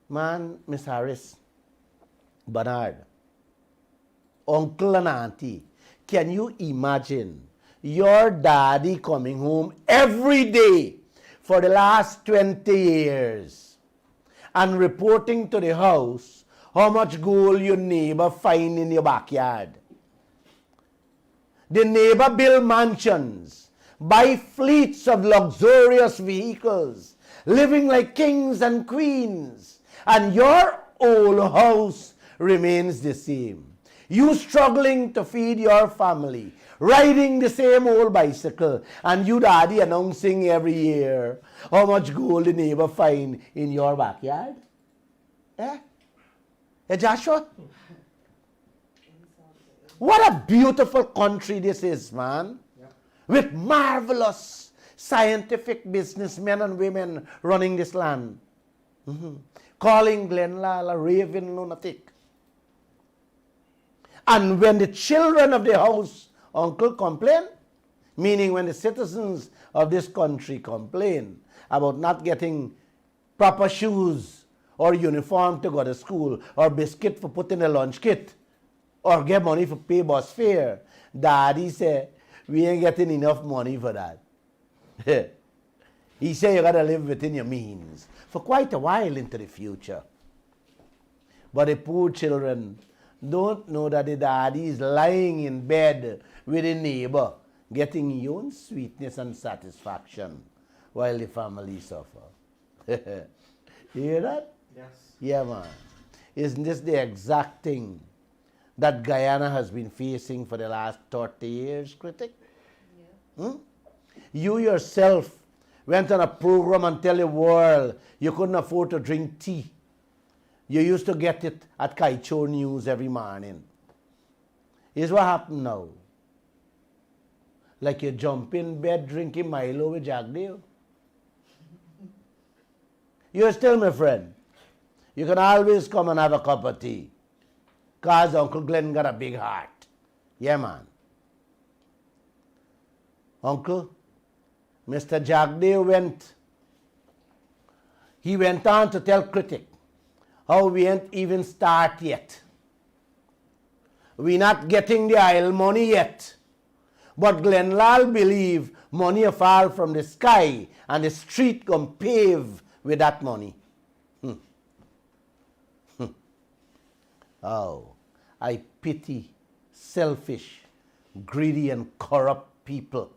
Man, Miss Harris, Bernard, uncle and auntie, can you imagine your daddy coming home every day for the last 20 years and reporting to the house how much gold your neighbor find in your backyard? The neighbor build mansions, buy fleets of luxurious vehicles, living like kings and queens, and your old house remains the same. You struggling to feed your family, riding the same old bicycle, and you daddy announcing every year how much gold the neighbor find in your backyard. Eh? Eh, Joshua? What a beautiful country this is, man. Yeah. With marvelous scientific businessmen and women running this land. Calling Glenn Lall a raving lunatic. And when the children of the house, uncle, complain, meaning when the citizens of this country complain about not getting proper shoes or uniform to go to school or biscuit for putting a lunch kit or get money for pay bus fare, daddy say, we ain't getting enough money for that. He said you got to live within your means for quite a while into the future. But the poor children don't know that the daddy is lying in bed with a neighbor, getting his own sweetness and satisfaction while the family suffer. You hear that? Yes. Yeah, man. Isn't this the exact thing that Guyana has been facing for the last 30 years, Critic? Yeah. You yourself went on a program and tell the world you couldn't afford to drink tea. You used to get it at Kaieteur News every morning. Here's what happened now. Like you jump in bed drinking Milo with Jagdeo. You're still my friend. You can always come and have a cup of tea. Because Uncle Glenn got a big heart. Yeah, man. Uncle, Mr. Jagdeo went on to tell Critic how we ain't even start yet. We not getting the oil money yet. But Glenn Lall believe money will fall from the sky and the street gonna pave with that money. Oh, I pity selfish, greedy and corrupt people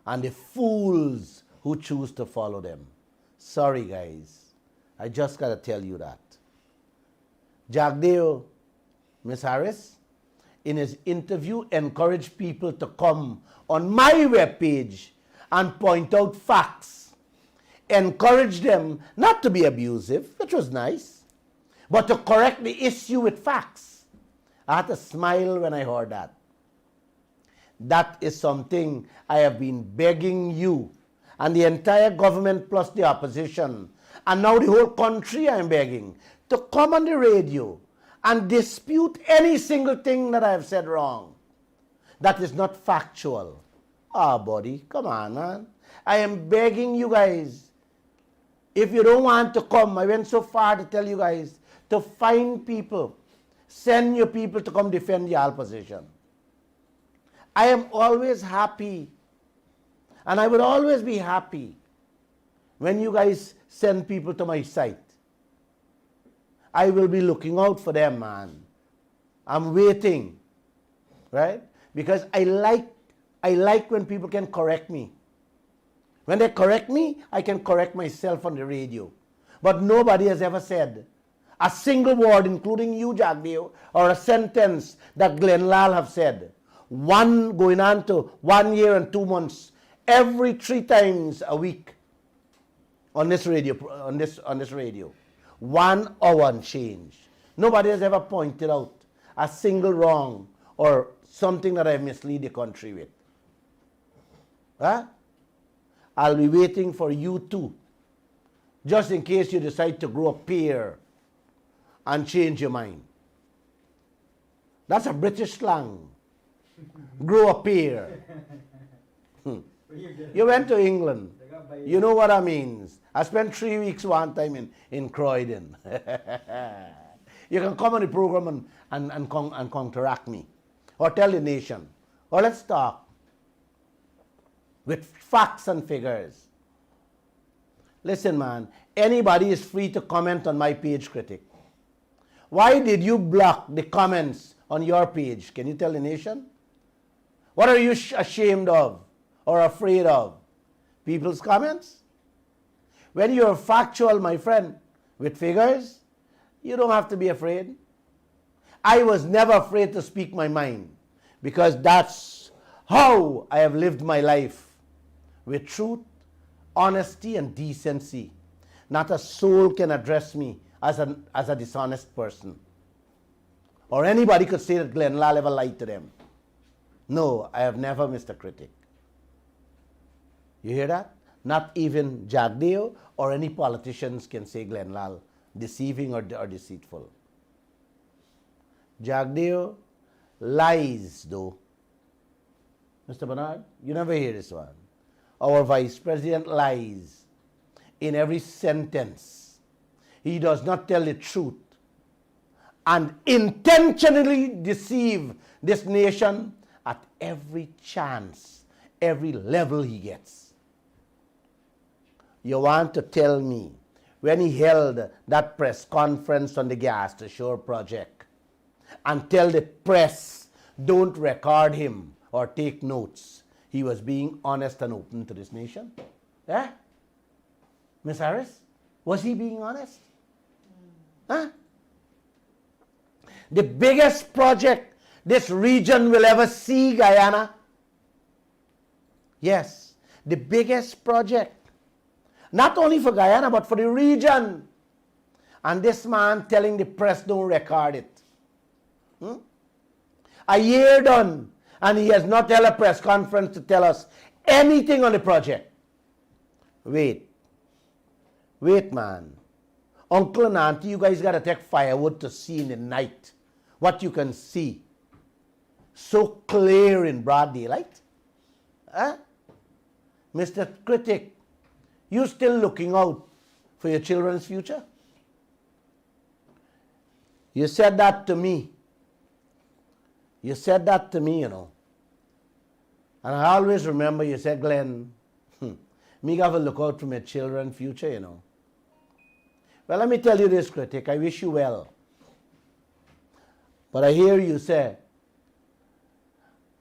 and the fools who choose to follow them. Sorry, guys. I just got to tell you that. Jagdeo, Miss Harris, in his interview, encouraged people to come on my webpage and point out facts. Encourage them not to be abusive, which was nice, but to correct the issue with facts. I had to smile when I heard that. That is something I have been begging you and the entire government plus the opposition, and now the whole country I am begging, to come on the radio and dispute any single thing that I have said wrong that is not factual. Ah, buddy, come on, man. I am begging you guys. If you don't want to come, I went so far to tell you guys to find people. Send your people to come defend your position. I am always happy, and I would always be happy when you guys send people to my site. I will be looking out for them, man. I'm waiting, right? Because I like when people can correct me. When they correct me, I can correct myself on the radio. But nobody has ever said a single word, including you, Jagdeo, or a sentence that Glenn Lall have said. One going on to 1 year and 2 months, every 3 times a week on this radio, on this radio. 1 hour and change. Nobody has ever pointed out a single wrong or something that I mislead the country with. Huh? I'll be waiting for you too, just in case you decide to grow a pair and change your mind. That's a British slang. Grow a pair. When you get You went to England. they got by You know what that means. I spent 3 weeks one time in Croydon. You can come on the program and counteract me. Or tell the nation. Or let's talk. With facts and figures. Listen, man. Anybody is free to comment on my page, Critic. Why did you block the comments on your page? Can you tell the nation? What are you ashamed of or afraid of? People's comments? When you're factual, my friend, with figures, you don't have to be afraid. I was never afraid to speak my mind because that's how I have lived my life, with truth, honesty, and decency. Not a soul can address me as a dishonest person. Or anybody could say that Glenn Lall ever lied to them. No, I have never, Mr. Critic. You hear that? Not even Jagdeo or any politicians can say Glenn Lall deceiving or deceitful. Jagdeo lies, though. Mr. Bernard, you never hear this one. Our vice president lies in every sentence. He does not tell the truth and intentionally deceive this nation at every chance, every level he gets. You want to tell me when he held that press conference on the gas to shore project and tell the press don't record him or take notes, he was being honest and open to this nation? Eh? Miss Harris, was he being honest? Huh? The biggest project this region will ever see, Guyana. Yes, the biggest project. Not only for Guyana, but for the region. And this man telling the press don't record it. A year done, and he has not held a press conference to tell us anything on the project. Wait, man. Uncle and auntie, you guys got to take firewood to see in the night what you can see so clear in broad daylight. Huh? Mr. Critic, you still looking out for your children's future? You said that to me. You said that to me, you know. And I always remember you said, Glenn, me got to look out for my children's future, you know. Well, let me tell you this, Critic. I wish you well. But I hear you say,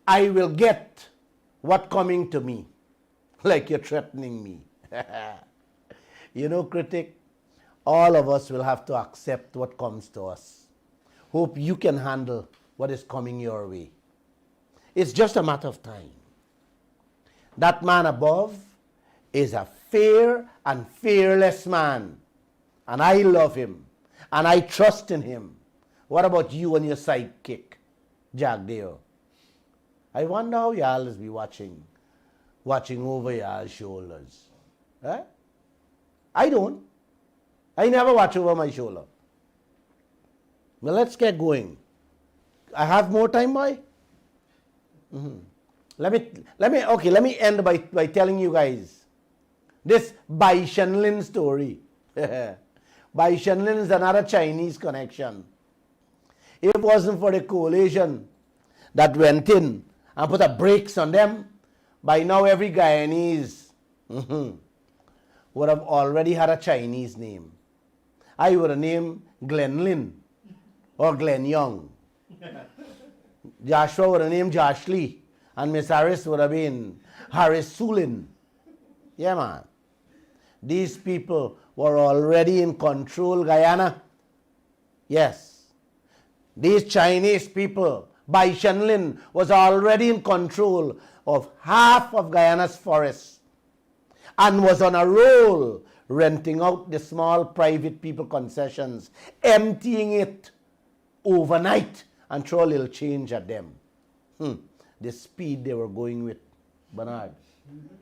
I will get what coming to me, like you're threatening me. You know, Critic, all of us will have to accept what comes to us. Hope you can handle what is coming your way. It's just a matter of time. That man above is a fair and fearless man. And I love him. And I trust in him. What about you and your sidekick, Jagdeo? I wonder how y'all is be watching over y'all's shoulders. Eh? I don't. I never watch over my shoulder. Well, let's get going. I have more time, boy? Let me end by telling you guys this Bai Shenlin story. Bai Shenlin is another Chinese connection. If it wasn't for the coalition that went in and put a brakes on them, by now every Guyanese would have already had a Chinese name. I would have named Glenn Lin or Glenn Young. Joshua would have named Josh Lee, and Miss Harris would have been Harris Sulin. Yeah, man. These people were already in control, Guyana. Yes. These Chinese people, Bai Shenlin, was already in control of half of Guyana's forests and was on a roll renting out the small private people concessions, emptying it overnight and throw a little change at them. The speed they were going with, Bernard.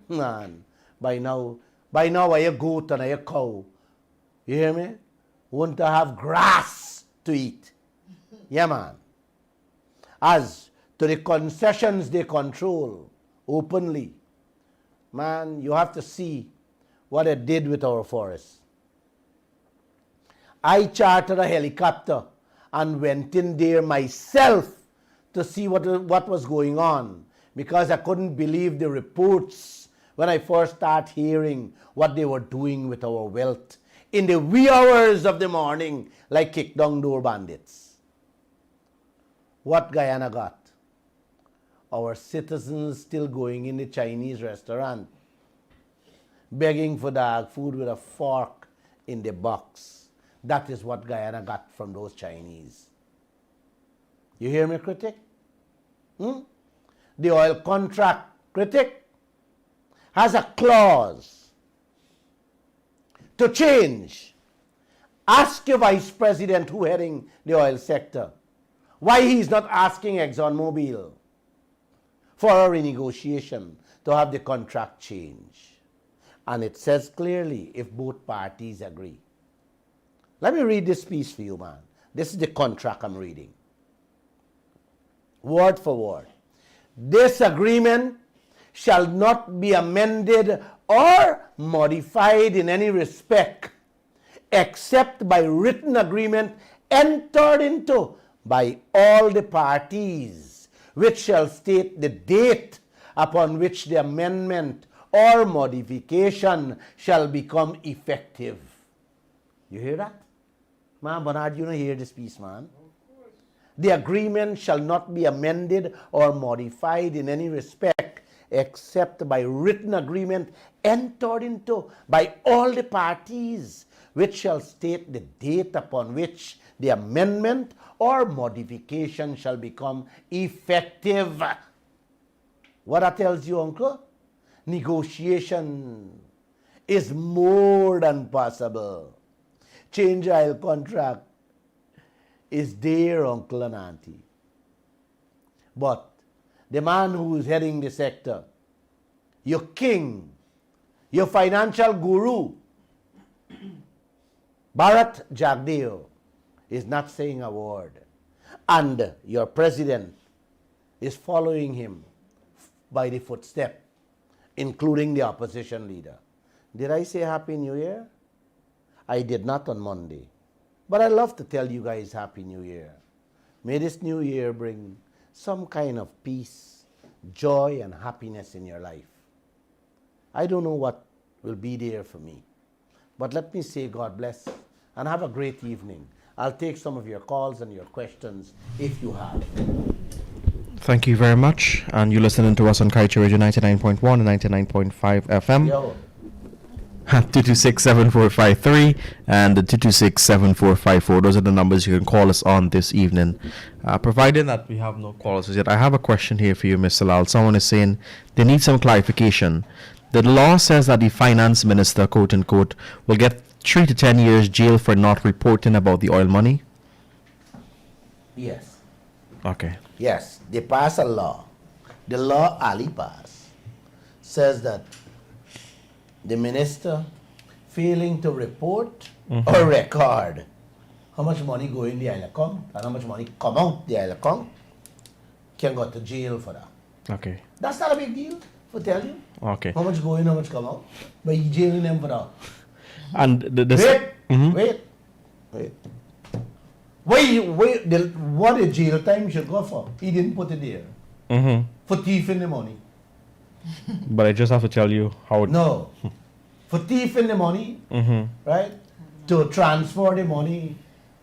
Man, by now a goat and a cow, you hear me, want to have grass to eat. Yeah, man. as to the concessions they control openly. Man, you have to see what it did with our forests. I chartered a helicopter and went in there myself to see what was going on, because I couldn't believe the reports when I first started hearing what they were doing with our wealth in the wee hours of the morning, like kick down door bandits. What Guyana got? Our citizens still going in the Chinese restaurant, begging for dog food with a fork in the box. That is what Guyana got from those Chinese. You hear me, Critic? The oil contract, Critic, has a clause to change. Ask your vice president who heading the oil sector why he's not asking ExxonMobil for a renegotiation to have the contract change. And it says clearly if both parties agree. Let me read this piece for you, man. This is the contract I'm reading. Word for word. This agreement shall not be amended or modified in any respect except by written agreement entered into by all the parties, which shall state the date upon which the amendment or modification shall become effective. You hear that? Man, Bernard, you don't hear this piece, man. The agreement shall not be amended or modified in any respect except by written agreement entered into by all the parties, which shall state the date upon which the amendment or modification shall become effective. What that tells you, uncle? Negotiation is more than possible. Change oil contract is there, uncle and auntie. But the man who is heading the sector, your king, your financial guru, Jagdeo, is not saying a word. And your president is following him by the footstep, including the opposition leader. Did I say Happy New Year? I did not on Monday. But I love to tell you guys Happy New Year. May this new year bring some kind of peace, joy, and happiness in your life. I don't know what will be there for me. But let me say God bless and have a great evening. I'll take some of your calls and your questions if you have. Thank you very much. And you're listening to us on Kaieteur Radio 99.1 and 99.5 FM. Yo. 226-7453 and the 226-7454. Those are the numbers you can call us on this evening. Provided that we have no calls yet, I have a question here for you, Mr. Lall. Someone is saying they need some clarification. The law says that the finance minister, quote unquote, will get 3 to 10 years jail for not reporting about the oil money. Yes. Okay. Yes, they pass a law. The law Ali passed says that the minister failing to report or record how much money go in the oil account and how much money come out the oil account can go to jail for that. Okay. That's not a big deal, for tell you. Okay. How much go in, how much come out. But you jailing them for that. And Wait. What the jail time should go for? He didn't put it there. For thieving the money. But I just have to tell you how. No. For thieving the money, right? To transfer the money,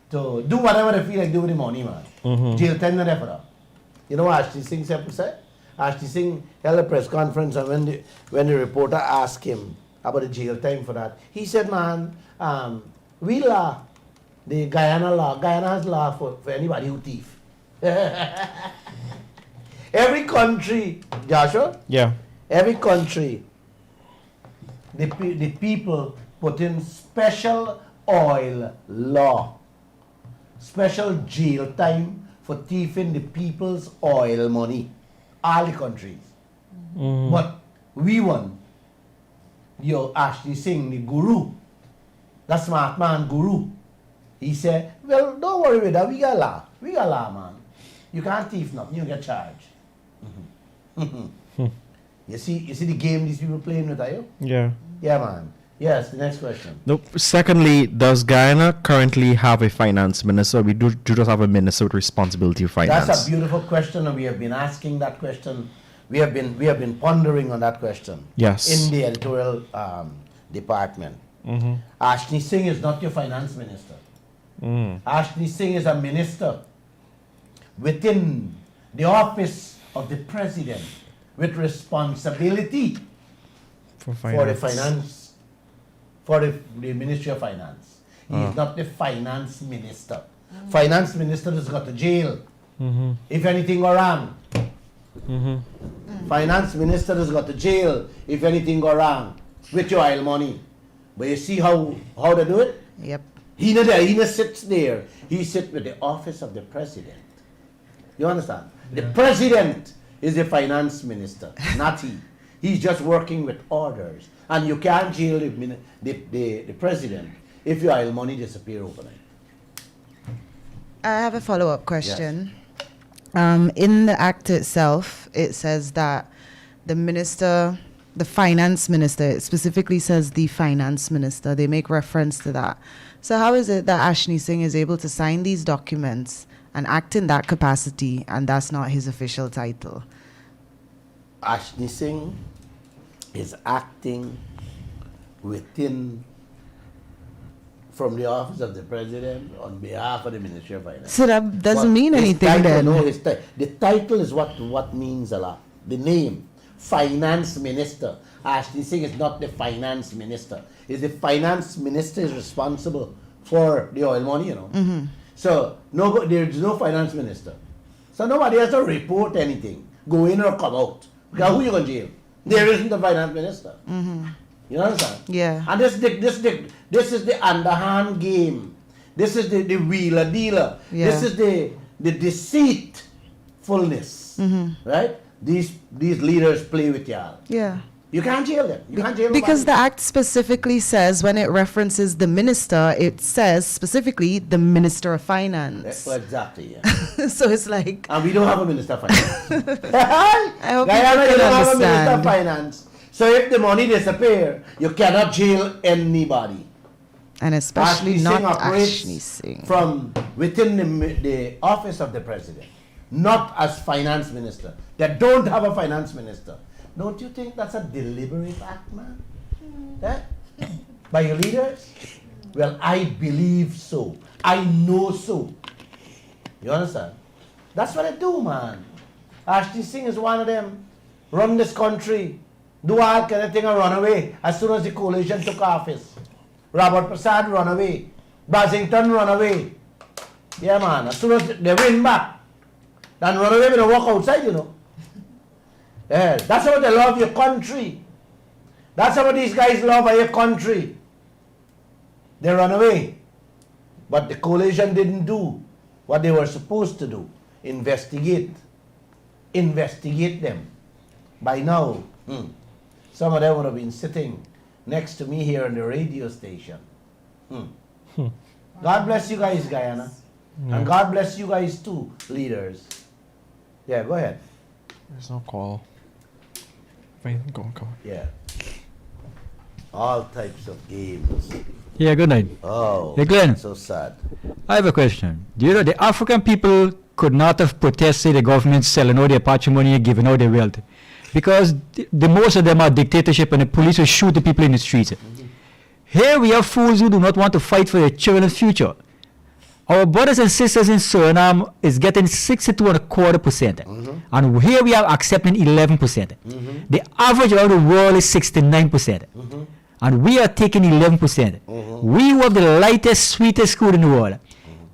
to do whatever they feel like doing with the money, man. Jail time not there for that. You know what Ashley Singh said? Ashley Singh held a press conference, and when the reporter asked him about the jail time for that, he said, man, we law, the Guyana law, Guyana has law for anybody who thief. Every country, Joshua? Yeah. Every country, the people put in special oil law, special jail time for thieving the people's oil money. All the countries. But we won. Yo, Ashley Singh, the guru, the smart man guru, he said, well, don't worry with that. We got law. We got law, man. You can't thief nothing, you get charged. You see the game these people playing with, are you? Yeah. Yeah, man. Yes, the next question. Nope. Secondly, does Guyana currently have a finance minister? We do just have a minister with responsibility for finance. That's a beautiful question, and we have been asking that question. We have been pondering on that question. Yes. In the editorial department. Ashley Singh is not your finance minister. Ashley Singh is a minister within the office of the president with responsibility For the Ministry of Finance. He is not the finance minister. Finance minister has got to jail if anything go wrong. Finance minister has got to jail if anything go wrong with your oil money. But you see how they do it? Yep. He not there, he not sits there. He sits with the office of the president. You understand? The president is the finance minister, not he. He's just working with orders. And you can't jail the president if your oil money disappear overnight. I have a follow-up question. In the act itself, it says that the finance minister, it specifically says the finance minister. They make reference to that. So how is it that Ashley Singh is able to sign these documents and act in that capacity, and that's not his official title? Ashley Singh is acting from the office of the president on behalf of the Ministry of Finance. So that doesn't mean his anything title, then. No, the title is what means a lot. The name, finance minister. Ashley Singh is not the finance minister. The finance minister is responsible for the oil money, you know. So there's no finance minister. So nobody has to report anything, go in or come out. Because who you going to jail? There isn't a finance minister. You understand? Yeah. And this is the underhand game. This is the wheeler dealer. Yeah. This is the deceitfulness. Right? These leaders play with y'all. Yeah. You can't jail them. You can't jail Because the nobody. act specifically says, when it references the minister, it says specifically the Minister of Finance. Exactly, yeah. So it's like, And we don't have a minister of finance. I hope Guyana, people you can don't have a minister of understand. finance. So if the money disappear, you cannot jail anybody. And especially Ashley not Singh operates Ashley Singh. from within the office of the president, not as finance minister. They don't have a finance minister. Don't you think that's a deliberate act, man? Eh? By your leaders? Well, I believe so. I know so. You understand? That's what I do, man. Ashley Singh is one of them. Run this country. Do all kind of thing and run away as soon as the coalition took office. Robert Prasad run away. Basington run away. Yeah, man. As soon as they win back, then run away, they walk outside, you know. Yeah, that's how they love your country. That's how these guys love your country. They run away. But the coalition didn't do what they were supposed to do. Investigate. Investigate them. By now, some of them would have been sitting next to me here on the radio station. God bless you guys, Guyana. And God bless you guys too, leaders. Yeah, go ahead. There's no call. Fine, go. Yeah. All types of games. Yeah, good night. Oh, Hey, Glenn. so sad. I have a question. Do you know the African people could not have protested the government selling all their patrimony and giving out their wealth? Because the most of them are dictatorship and the police will shoot the people in the streets. Here we have fools who do not want to fight for their children's future. Our brothers and sisters in Suriname is getting 62.25%. And here we are accepting 11%. The average around the world is 69%. And we are taking 11%. We have the lightest, sweetest food in the world.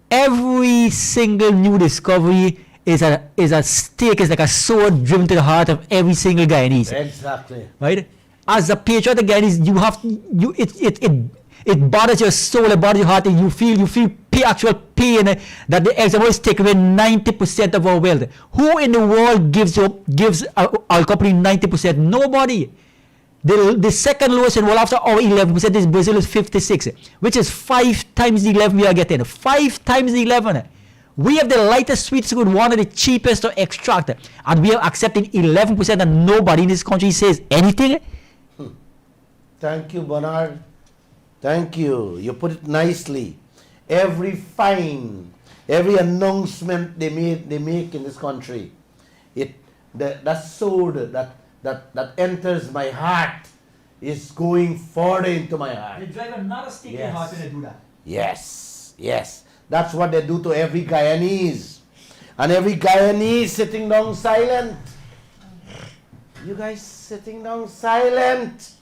Every single new discovery is a stake, is like a sword driven to the heart of every single Guyanese. Exactly. Right? As a patriotic Guyanese, you have it bothers your soul, it bothers your heart, and you feel actual pain that the example is taking away 90% of our wealth. Who in the world gives our company 90%? Nobody. The second lowest in the world after our 11% is Brazil is 56, which is 5 times the 11 we are getting. 5 times the 11. We have the lightest sweet crude, one of the cheapest to extract, and we are accepting 11%, and nobody in this country says anything. Thank you, Bernard. Thank you. You put it nicely. Every fine, every announcement they make in this country, that sword that enters my heart is going further into my heart. They drive another stake in heart when they do that. Yes, yes. That's what they do to every Guyanese. And every Guyanese sitting down silent. You guys sitting down silent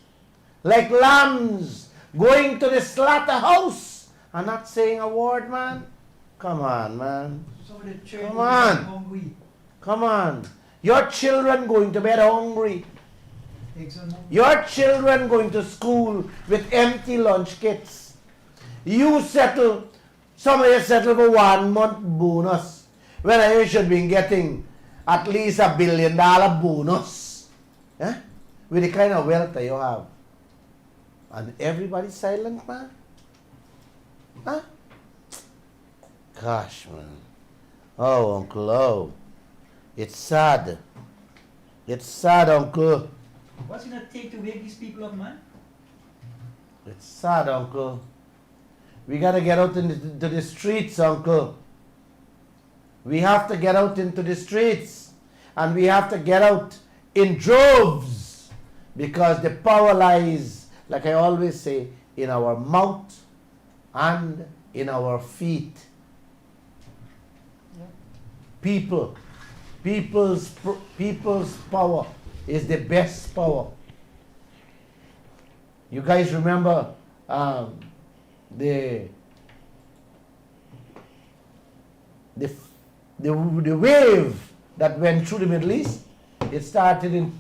like lambs going to the slaughterhouse and not saying a word, man. Come on, man. Come on. Come on. Your children going to bed hungry. Your children going to school with empty lunch kits. You settle, some of you settle for 1 month bonus, when you should be getting at least $1 billion bonus. Eh? With the kind of wealth that you have. And everybody's silent, man. Huh? Gosh, man. Oh, Uncle, oh. It's sad. It's sad, Uncle. What's it going to take to wake these people up, man? It's sad, Uncle. We got to get out into the streets, Uncle. We have to get out into the streets. And we have to get out in droves. Because the power lies, like I always say, in our mouth and in our feet. People's power is the best power. You guys remember the wave that went through the Middle East? It started in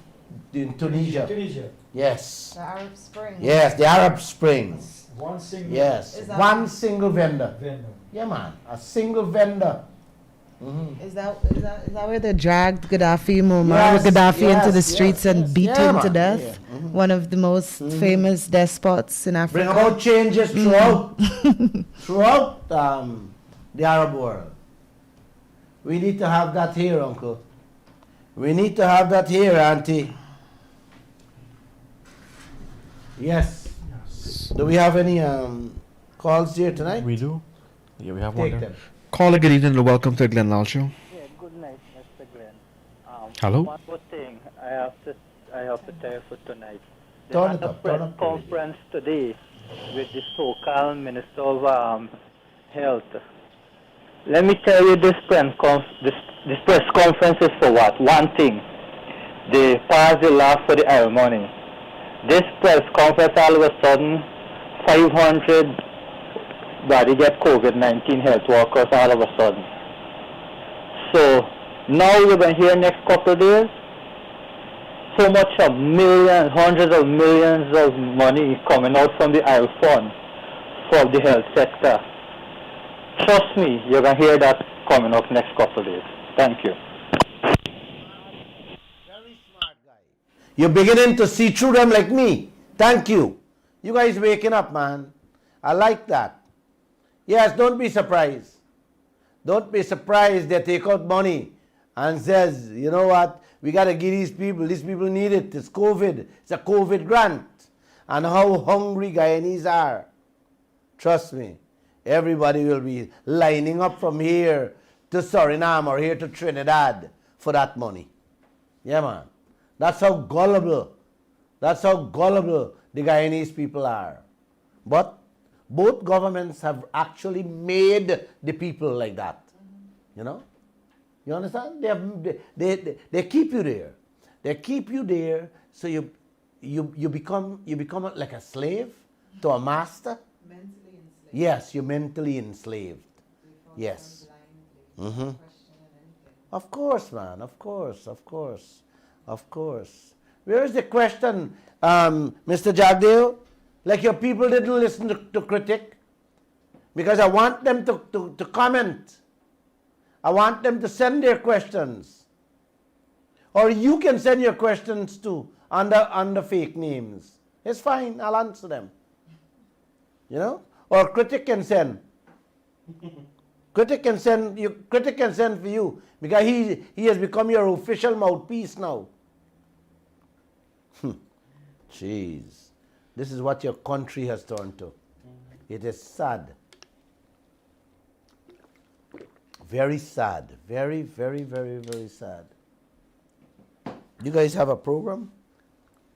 Tunisia. Tunisia. Yes. The Arab Spring. Yes, the Arab Spring. One single Yes. Is that- One single vendor. vendor. Yeah, man. A single vendor. Is that where they dragged Gaddafi, Muammar Yes, Gaddafi into the yes, streets yes, and yes. beat Yeah, him to man. death? Yeah. One of the most famous despots in Bring Africa. about changes throughout the Arab world. We need to have that here, Uncle. We need to have that here, Auntie. Yes. Do we have any calls here tonight? We do. Yeah, we have one Take there. them. Caller, good evening and welcome to the Glenn Lall Show. Yeah, good night, Mr. Glenn. Hello? One more thing I have to tell you for tonight. They Turn had it a up, turn press up. conference today with the so-called Minister of Health. Let me tell you, this press conference is for what? One thing. They passed the law for the air money. This press conference, all of a sudden, 500 body get COVID-19 health workers all of a sudden. So now you're going to hear next couple of days, so much of millions, hundreds of millions of money coming out from the IL fund for the health sector. Trust me, you're going to hear that coming up next couple of days. Thank you. Very smart guy. You're beginning to see through them like me. Thank you. You guys waking up, man. I like that. Yes, don't be surprised. Don't be surprised they take out money and says, you know what, we got to give these people need it. It's COVID. It's a COVID grant. And how hungry Guyanese are. Trust me, everybody will be lining up from here to Suriname or here to Trinidad for that money. Yeah, man. That's how gullible the Guyanese people are. But both governments have actually made the people like that. You know? You understand? They keep you there. They keep you there so you become like a slave to a master. Mentally enslaved. Yes, you're mentally enslaved. Yes. Mm-hmm. Of course, man. Of course. Where is the question, Mr. Jagdeo? Like your people didn't listen to Critic? Because I want them to comment. I want them to send their questions. Or you can send your questions too under fake names. It's fine, I'll answer them. You know? Or Critic can send. Critic can send you. Critic can send for you because he has become your official mouthpiece now. Jeez, this is what your country has turned to. It is sad. Very sad. Very, very, very, very sad. You guys have a program?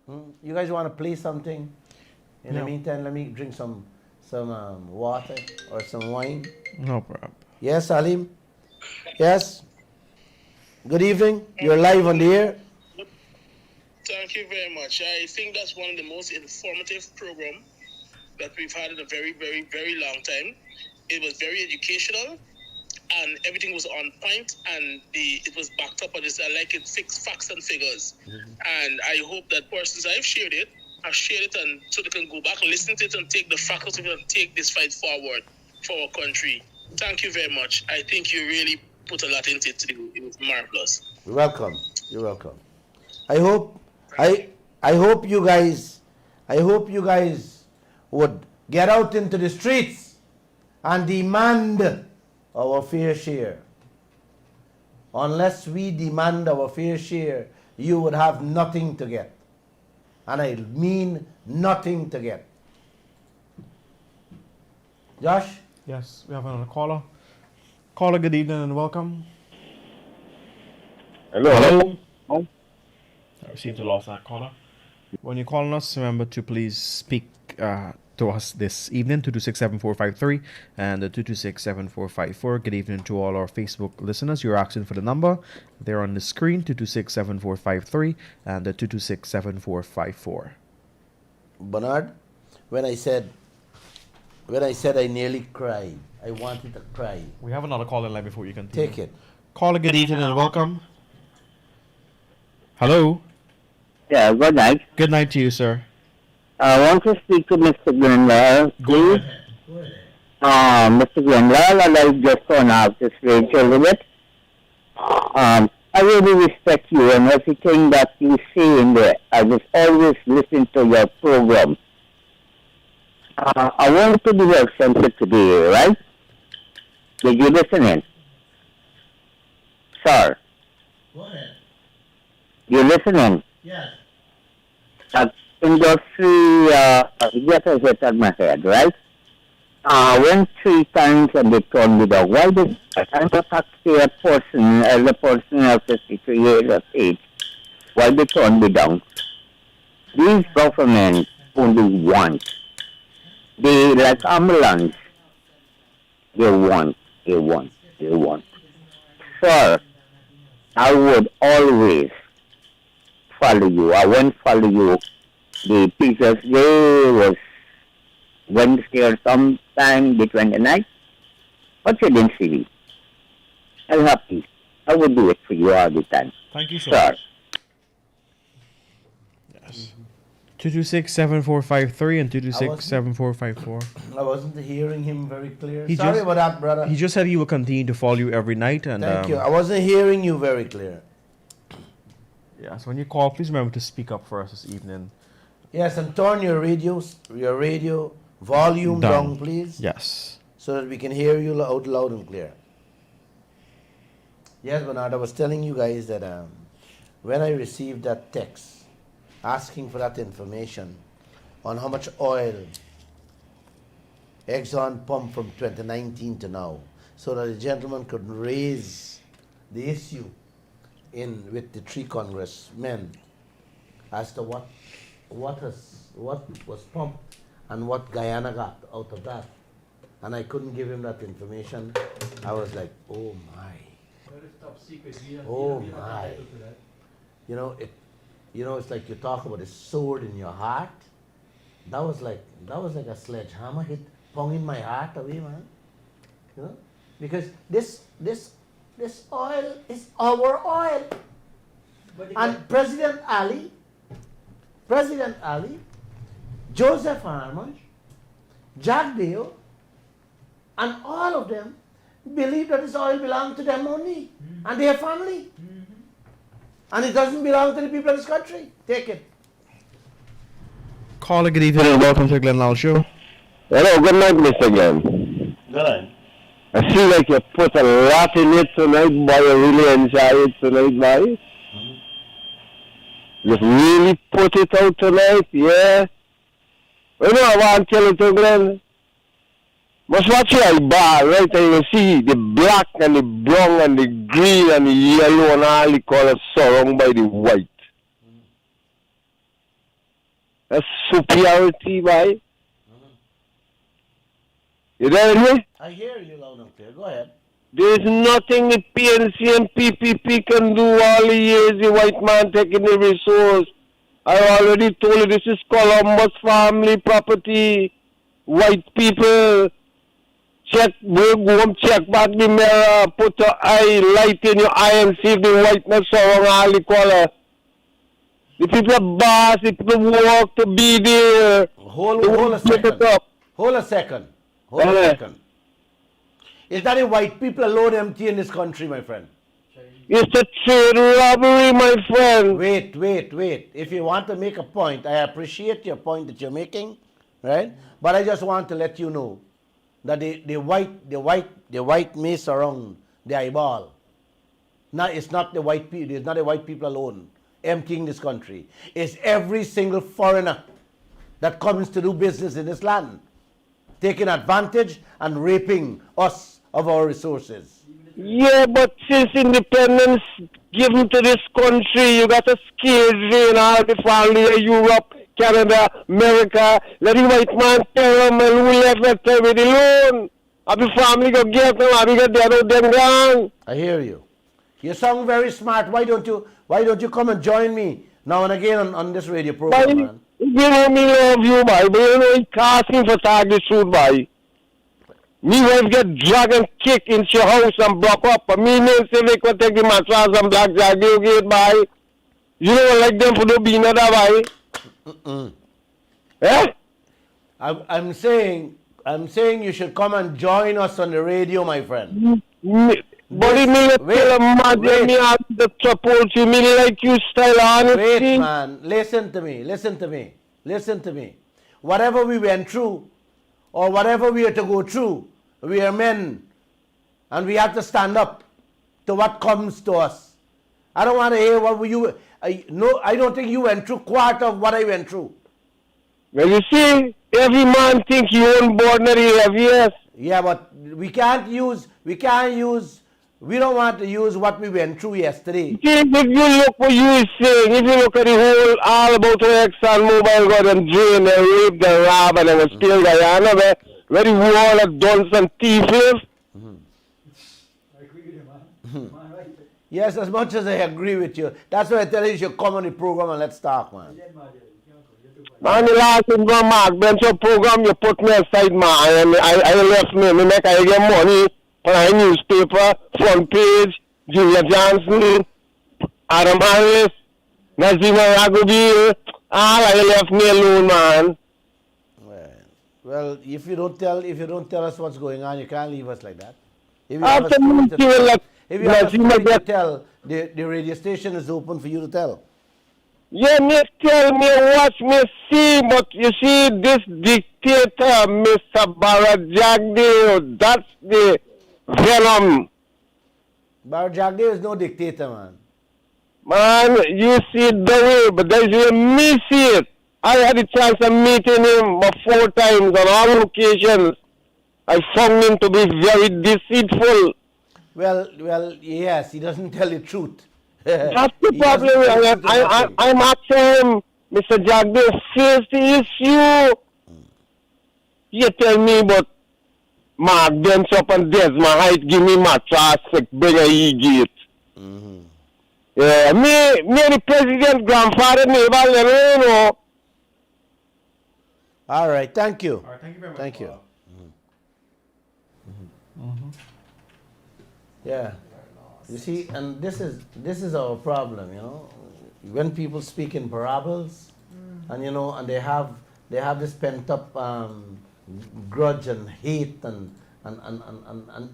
You guys want to play something? In the meantime, let me drink some water or some wine. No problem. Yes, Salim? Yes? Good evening. You're live on the air. Thank you very much. I think that's one of the most informative programs that we've had in a very, very, very long time. It was very educational, and everything was on point, and it was backed up on this. I like it, facts and figures. And I hope that persons I've shared it, and so they can go back and listen to it and take the facts of it and take this fight forward for our country. Thank you very much. I think you really put a lot into it today. It was marvelous. You're welcome. You're welcome. I hope you guys would get out into the streets and demand our fair share. Unless we demand our fair share, you would have nothing to get. And I mean nothing to get. Josh? Yes, we have another caller. Caller, good evening and welcome. Hello. I seem to lost that caller. When you're calling us, remember to please speak to us this evening, 226-7453 and 226-7454. Good evening to all our Facebook listeners. You're asking for the number. They're on the screen, 226-7453 and 226-7454. Bernard, when I said I nearly cried, I wanted to cry. We have another call in line before you continue. Take it. Caller, good evening and welcome. Hello. Yeah, good night. Good night to you, sir. I want to speak to Mr. Glenn Lall, please. Mr. Glenn Lall, I'd like just turn off this radio a little bit. I really respect you and everything that you say in there. I just always listen to your program. I want to be very sensitive today, right? Did you listen in? Sir? Go ahead. You listening? Yes. That industry get a hit on my head, right? Went 3 times and they turned me down. Why did I'm a taxpayer person, as a person of 53 years of age? Why they turned me down? These governments only want. They like ambulance. They want. Sir, I would always follow you. I won't follow you. The previous day was Wednesday or sometime, the 29th. But you didn't see me. I'm happy. I would do it for you all the time. Thank you, sir. Sir. Yes. 226-7453 and 226-7454. I wasn't hearing him very clear. He Sorry just- about that, brother. He just said he will continue to follow you every night. And Thank you. I wasn't hearing you very clear. yeah, so when you call, please remember to speak up for us this evening. Yes, and turn your radio volume down, please. Yes. So that we can hear you loud and clear. Yes, Bernard, I was telling you guys that when I received that text asking for that information on how much oil Exxon pumped from 2019 to now, so that the gentleman could raise the issue with the 3 congressmen as to what was pumped and what Guyana got out of that. And I couldn't give him that information. I was like, oh my. Oh my. It's like you talk about a sword in your heart. That was like a sledgehammer hit pong in my heart away, man. Because this oil is our oil. And President Ali, Joseph Harman, Jagdeo, and all of them believe that this oil belongs to them only and their family. And it doesn't belong to the people of this country. Take it. Caller, good evening and welcome to the Glenn Lall Show. Hello, good night, Mr. Glenn. Good night. I feel like you put a lot in it tonight, boy. I really enjoy it tonight, boy. You really put it out tonight, yeah. You know, I want to tell you to Glenn. Must watch your bar, right? And you see the black and the brown and the green and the yellow and all the colors surrounded by the white. That's superiority, boy. You there with me? I hear you loud and clear. Go ahead. There's nothing the PNC and PPP can do all the years the white man taking the resource. I already told you this is Columbus family property. White people, check, go home, check back the mirror, put your eye, light in your eye and see if the whiteness around all the color. The people are boss, the people work to be there. Hold a second. Hold a second. Hold a second. It's not the white people alone empty in this country, my friend. It's a trade robbery, my friend. Wait. If you want to make a point, I appreciate your point that you're making, right? But I just want to let you know that the white mace around the eyeball. Now it's not the white people. It's not the white people alone emptying this country. It's every single foreigner that comes to do business in this land, taking advantage and raping us of our resources. Yeah, but since independence given to this country, you got a scale drain all the family, Europe, Canada, America. Let the white man tell them and who left that time with the loan. And the family go get them, and we get the other them gone. I hear you. You sound very smart. Why don't you come and join me now and again on this radio program, man? You know me love you, boy, but you know it cost me for tag the truth, boy. Me wife get dragged and kicked into your house and broke up. And me name say they could take the mattress and black Jagdeo gate, boy. You don't like them for no being other, boy. Eh? I'm saying you should come and join us on the radio, my friend. But it mean tell a man me have the trouble to me like you style honesty. Wait, man. Listen to me. Whatever we went through, or whatever we are to go through, we are men, and we have to stand up to what comes to us. I don't want to hear what you. I don't think you went through quarter of what I went through. Well, you see, every man think he own born that he have, yes. Yeah, but we don't want to use what we went through yesterday. See, if you look what you is saying, if you look at the whole, all about the ExxonMobil got them drain, they raped, they robbed, and they were still Guyana, where the wall of guns and thief live. I agree with you, man. Man, right. Yes, as much as I agree with you. That's why I tell you should come on the program and let's talk, man. Yeah, man, you can't go. You're too Man, the last thing from Mark Bencher program, you put me aside, man, and I left me make I get money on a newspaper, front page, Julia Johnson, Adam Harris, Nazima Ragubil, all I left me alone, man. Well, if you don't tell us what's going on, you can't leave us like that. If you have a story to tell, the radio station is open for you to tell. Yeah, me tell me, watch me see, but you see this dictator, Mr. Jagdeo, that's the venom. Jagdeo is no dictator, man. Man, you see it the way, but there's you miss it. I had a chance of meeting him 4 times on all occasions. I found him to be very deceitful. Well, yes, he doesn't tell the truth. That's the problem. I'm asking him, Mr. Jagdeo, face the issue. You tell me, but Mark Bishop and Desmond Height give me my trust, bring a e-gate. Yeah, me the president grandfather neighbor, you know. All right, thank you. All right, thank you very much. Thank you. Yeah. You see, and this is our problem, you know. When people speak in parables, and you know, and they have this pent up grudge and hate and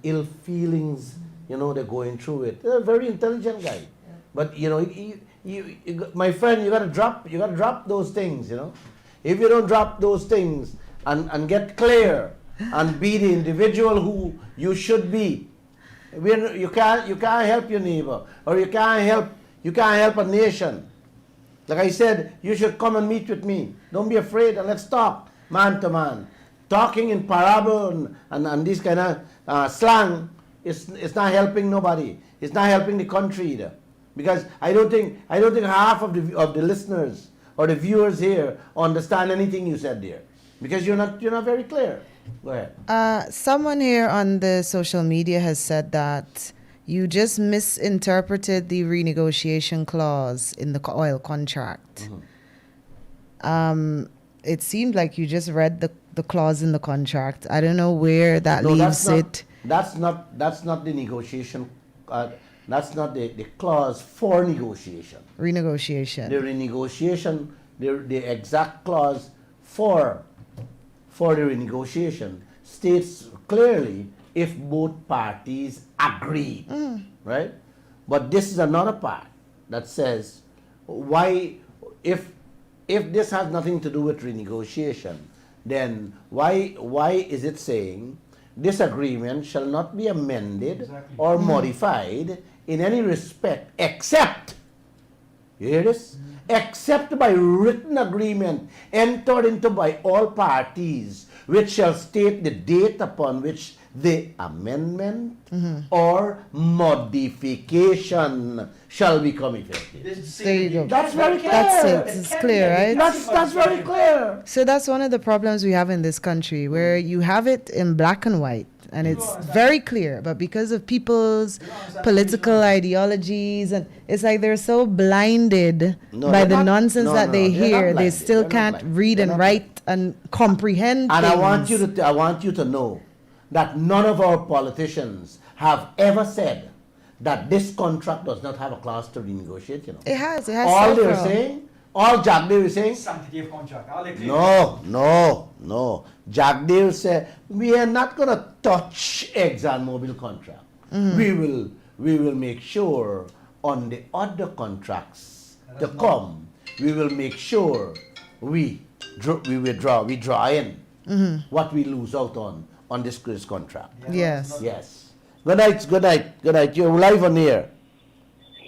ill feelings, you know, they're going through it. They're a very intelligent guy, but you know, you my friend, you gotta drop those things, you know. If you don't drop those things and get clear and be the individual who you should be. You can't help your neighbor, or you can't help a nation. Like I said, you should come and meet with me. Don't be afraid, and let's talk man to man. Talking in parable and this kind of slang it's not helping nobody. It's not helping the country either, because I don't think half of the listeners or the viewers here understand anything you said there, because you're not very clear. Go ahead. Someone here on the social media has said that you just misinterpreted the renegotiation clause in the oil contract. It seemed like you just read the clause in the contract. I don't know where that leaves it. That's not the negotiation. That's not the clause for negotiation. Renegotiation. The renegotiation, the exact clause for the renegotiation states clearly if both parties agree, right? But this is another part that says why, if this has nothing to do with renegotiation, then why is it saying this agreement shall not be amended or modified in any respect except, you hear this? Except by written agreement entered into by all parties, which shall state the date upon which the amendment or modification shall become effective. There you go. That's very clear. That's it. It's clear, right? That's very clear. So that's one of the problems we have in this country, where you have it in black and white, and it's very clear, but because of people's political ideologies, and it's like they're so blinded by the nonsense that they hear, they still can't read and write and comprehend And things. I want you to know that none of our politicians have ever said that this contract does not have a clause to renegotiate. You know, It has all they're several. saying, all Jagdeo is saying, Sanctity of contract. All they claim. no. Jagdeo said we are not going to touch ExxonMobil contract. We will make sure on the other contracts to come, we will make sure we draw in what we lose out on this contract. Yes. Yes. Good night. You're live on the air.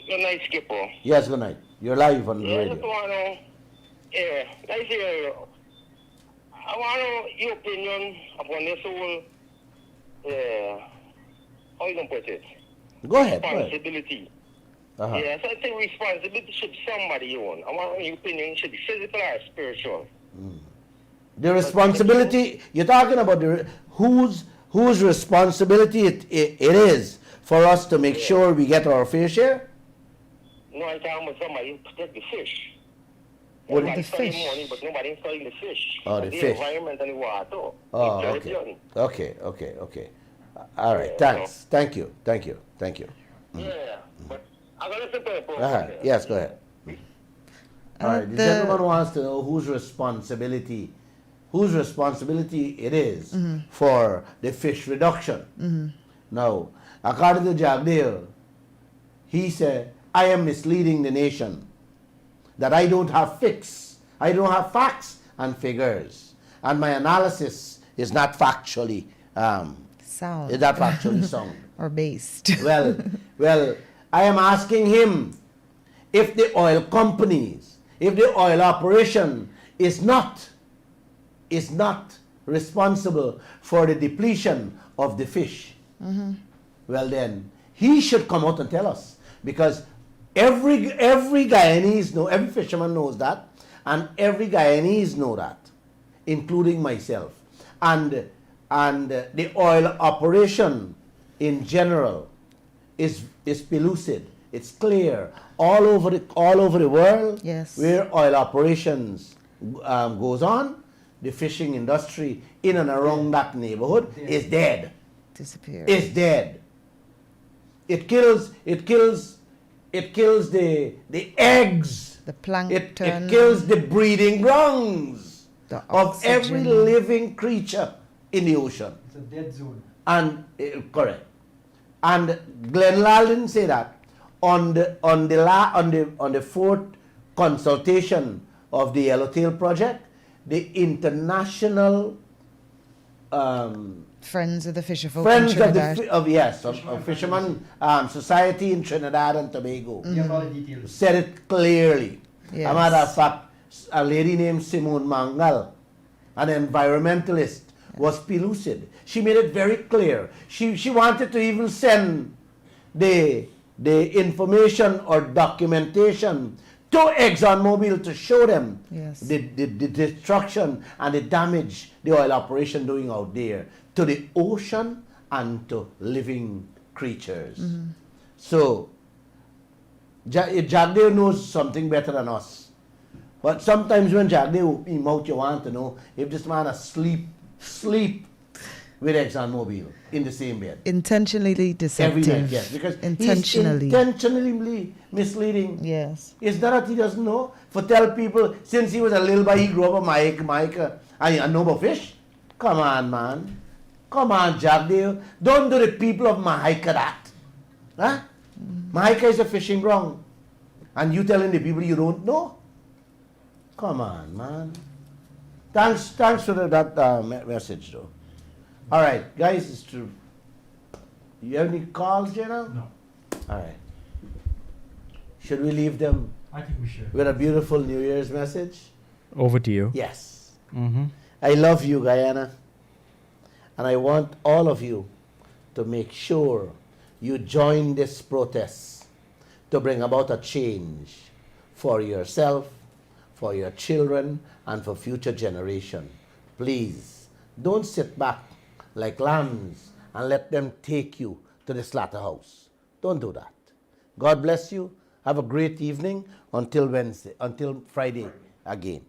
Good night, Skipper. Yes, good night. You're live on the I just radio. want to, I want to know your opinion upon this whole, how you going to put it? Go ahead. Responsibility. Yes, I think responsibility should be somebody own. I want your opinion, it should be physical or spiritual. The responsibility, you're talking about whose responsibility it is for us to make sure we get our fair share? No, I'm talking about somebody who protect the fish. What Everybody the study fish? money, but nobody's studying the fish. Oh, the and fish. environment and the water. Oh, It's very okay. young. Okay. All right, thanks. Thank you. Yeah, but I got to listen to the program. Yes, go ahead. All right, the gentleman wants to know whose responsibility it is for the fish reduction. Now, according to Jagdeo, he said, I am misleading the nation, that I don't have facts and figures, and my analysis is not factually Sound. is not factually sound. Or based. Well, I am asking him if the oil companies, if the oil operation is not responsible for the depletion of the fish. Well, then he should come out and tell us, because every Guyanese know, every fisherman knows that, and every Guyanese know that, including myself, and the oil operation in general is pellucid. It's clear all over the world. Yes. Where oil operations goes on, the fishing industry in and around that neighborhood is dead. Disappeared. Is dead. It kills the eggs. The plankton. It kills the breeding grounds The of every oxygen. living creature in the ocean. It's a dead zone. And correct. And Glenn Lall didn't say that on the fourth consultation of the Yellowtail project. The international Friends of the Fisher Folk Friends in of the Trinidad. of Fisherman Society in Trinidad and Tobago You have all the details. said it clearly. Yes. A matter of fact, a lady named Simone Mangal, an environmentalist, was pellucid. She made it very clear. She wanted to even send the information or documentation to ExxonMobil to show them Yes. the destruction and the damage the oil operation doing out there to the ocean and to living creatures. So Jagdeo knows something better than us. But sometimes when Jagdeo open his mouth, you want to know if this man sleep with ExxonMobil in the same bed. Intentionally Every deceptive. night, yes. Because Intentionally. he's intentionally misleading. Yes. It's not that he doesn't know. For tell people, since he was a little boy, he grew up a Micah, and know about fish. Come on, man. Come on, Jagdeo. Don't do the people of Mahika that. Huh? Mahika is a fishing ground. And you telling the people you don't know? Come on, man. Thanks for that message, though. All right, guys, it's true. You have any calls, Jenna? No, All right. Should we leave them I think we should. with a beautiful New Year's message? Over to you. Yes. Mm-hmm. I love you, Guyana. And I want all of you to make sure you join this protest to bring about a change for yourself, for your children, and for future generation. Please, don't sit back like lambs and let them take you to the slaughterhouse. Don't do that. God bless you. Have a great evening until Friday again.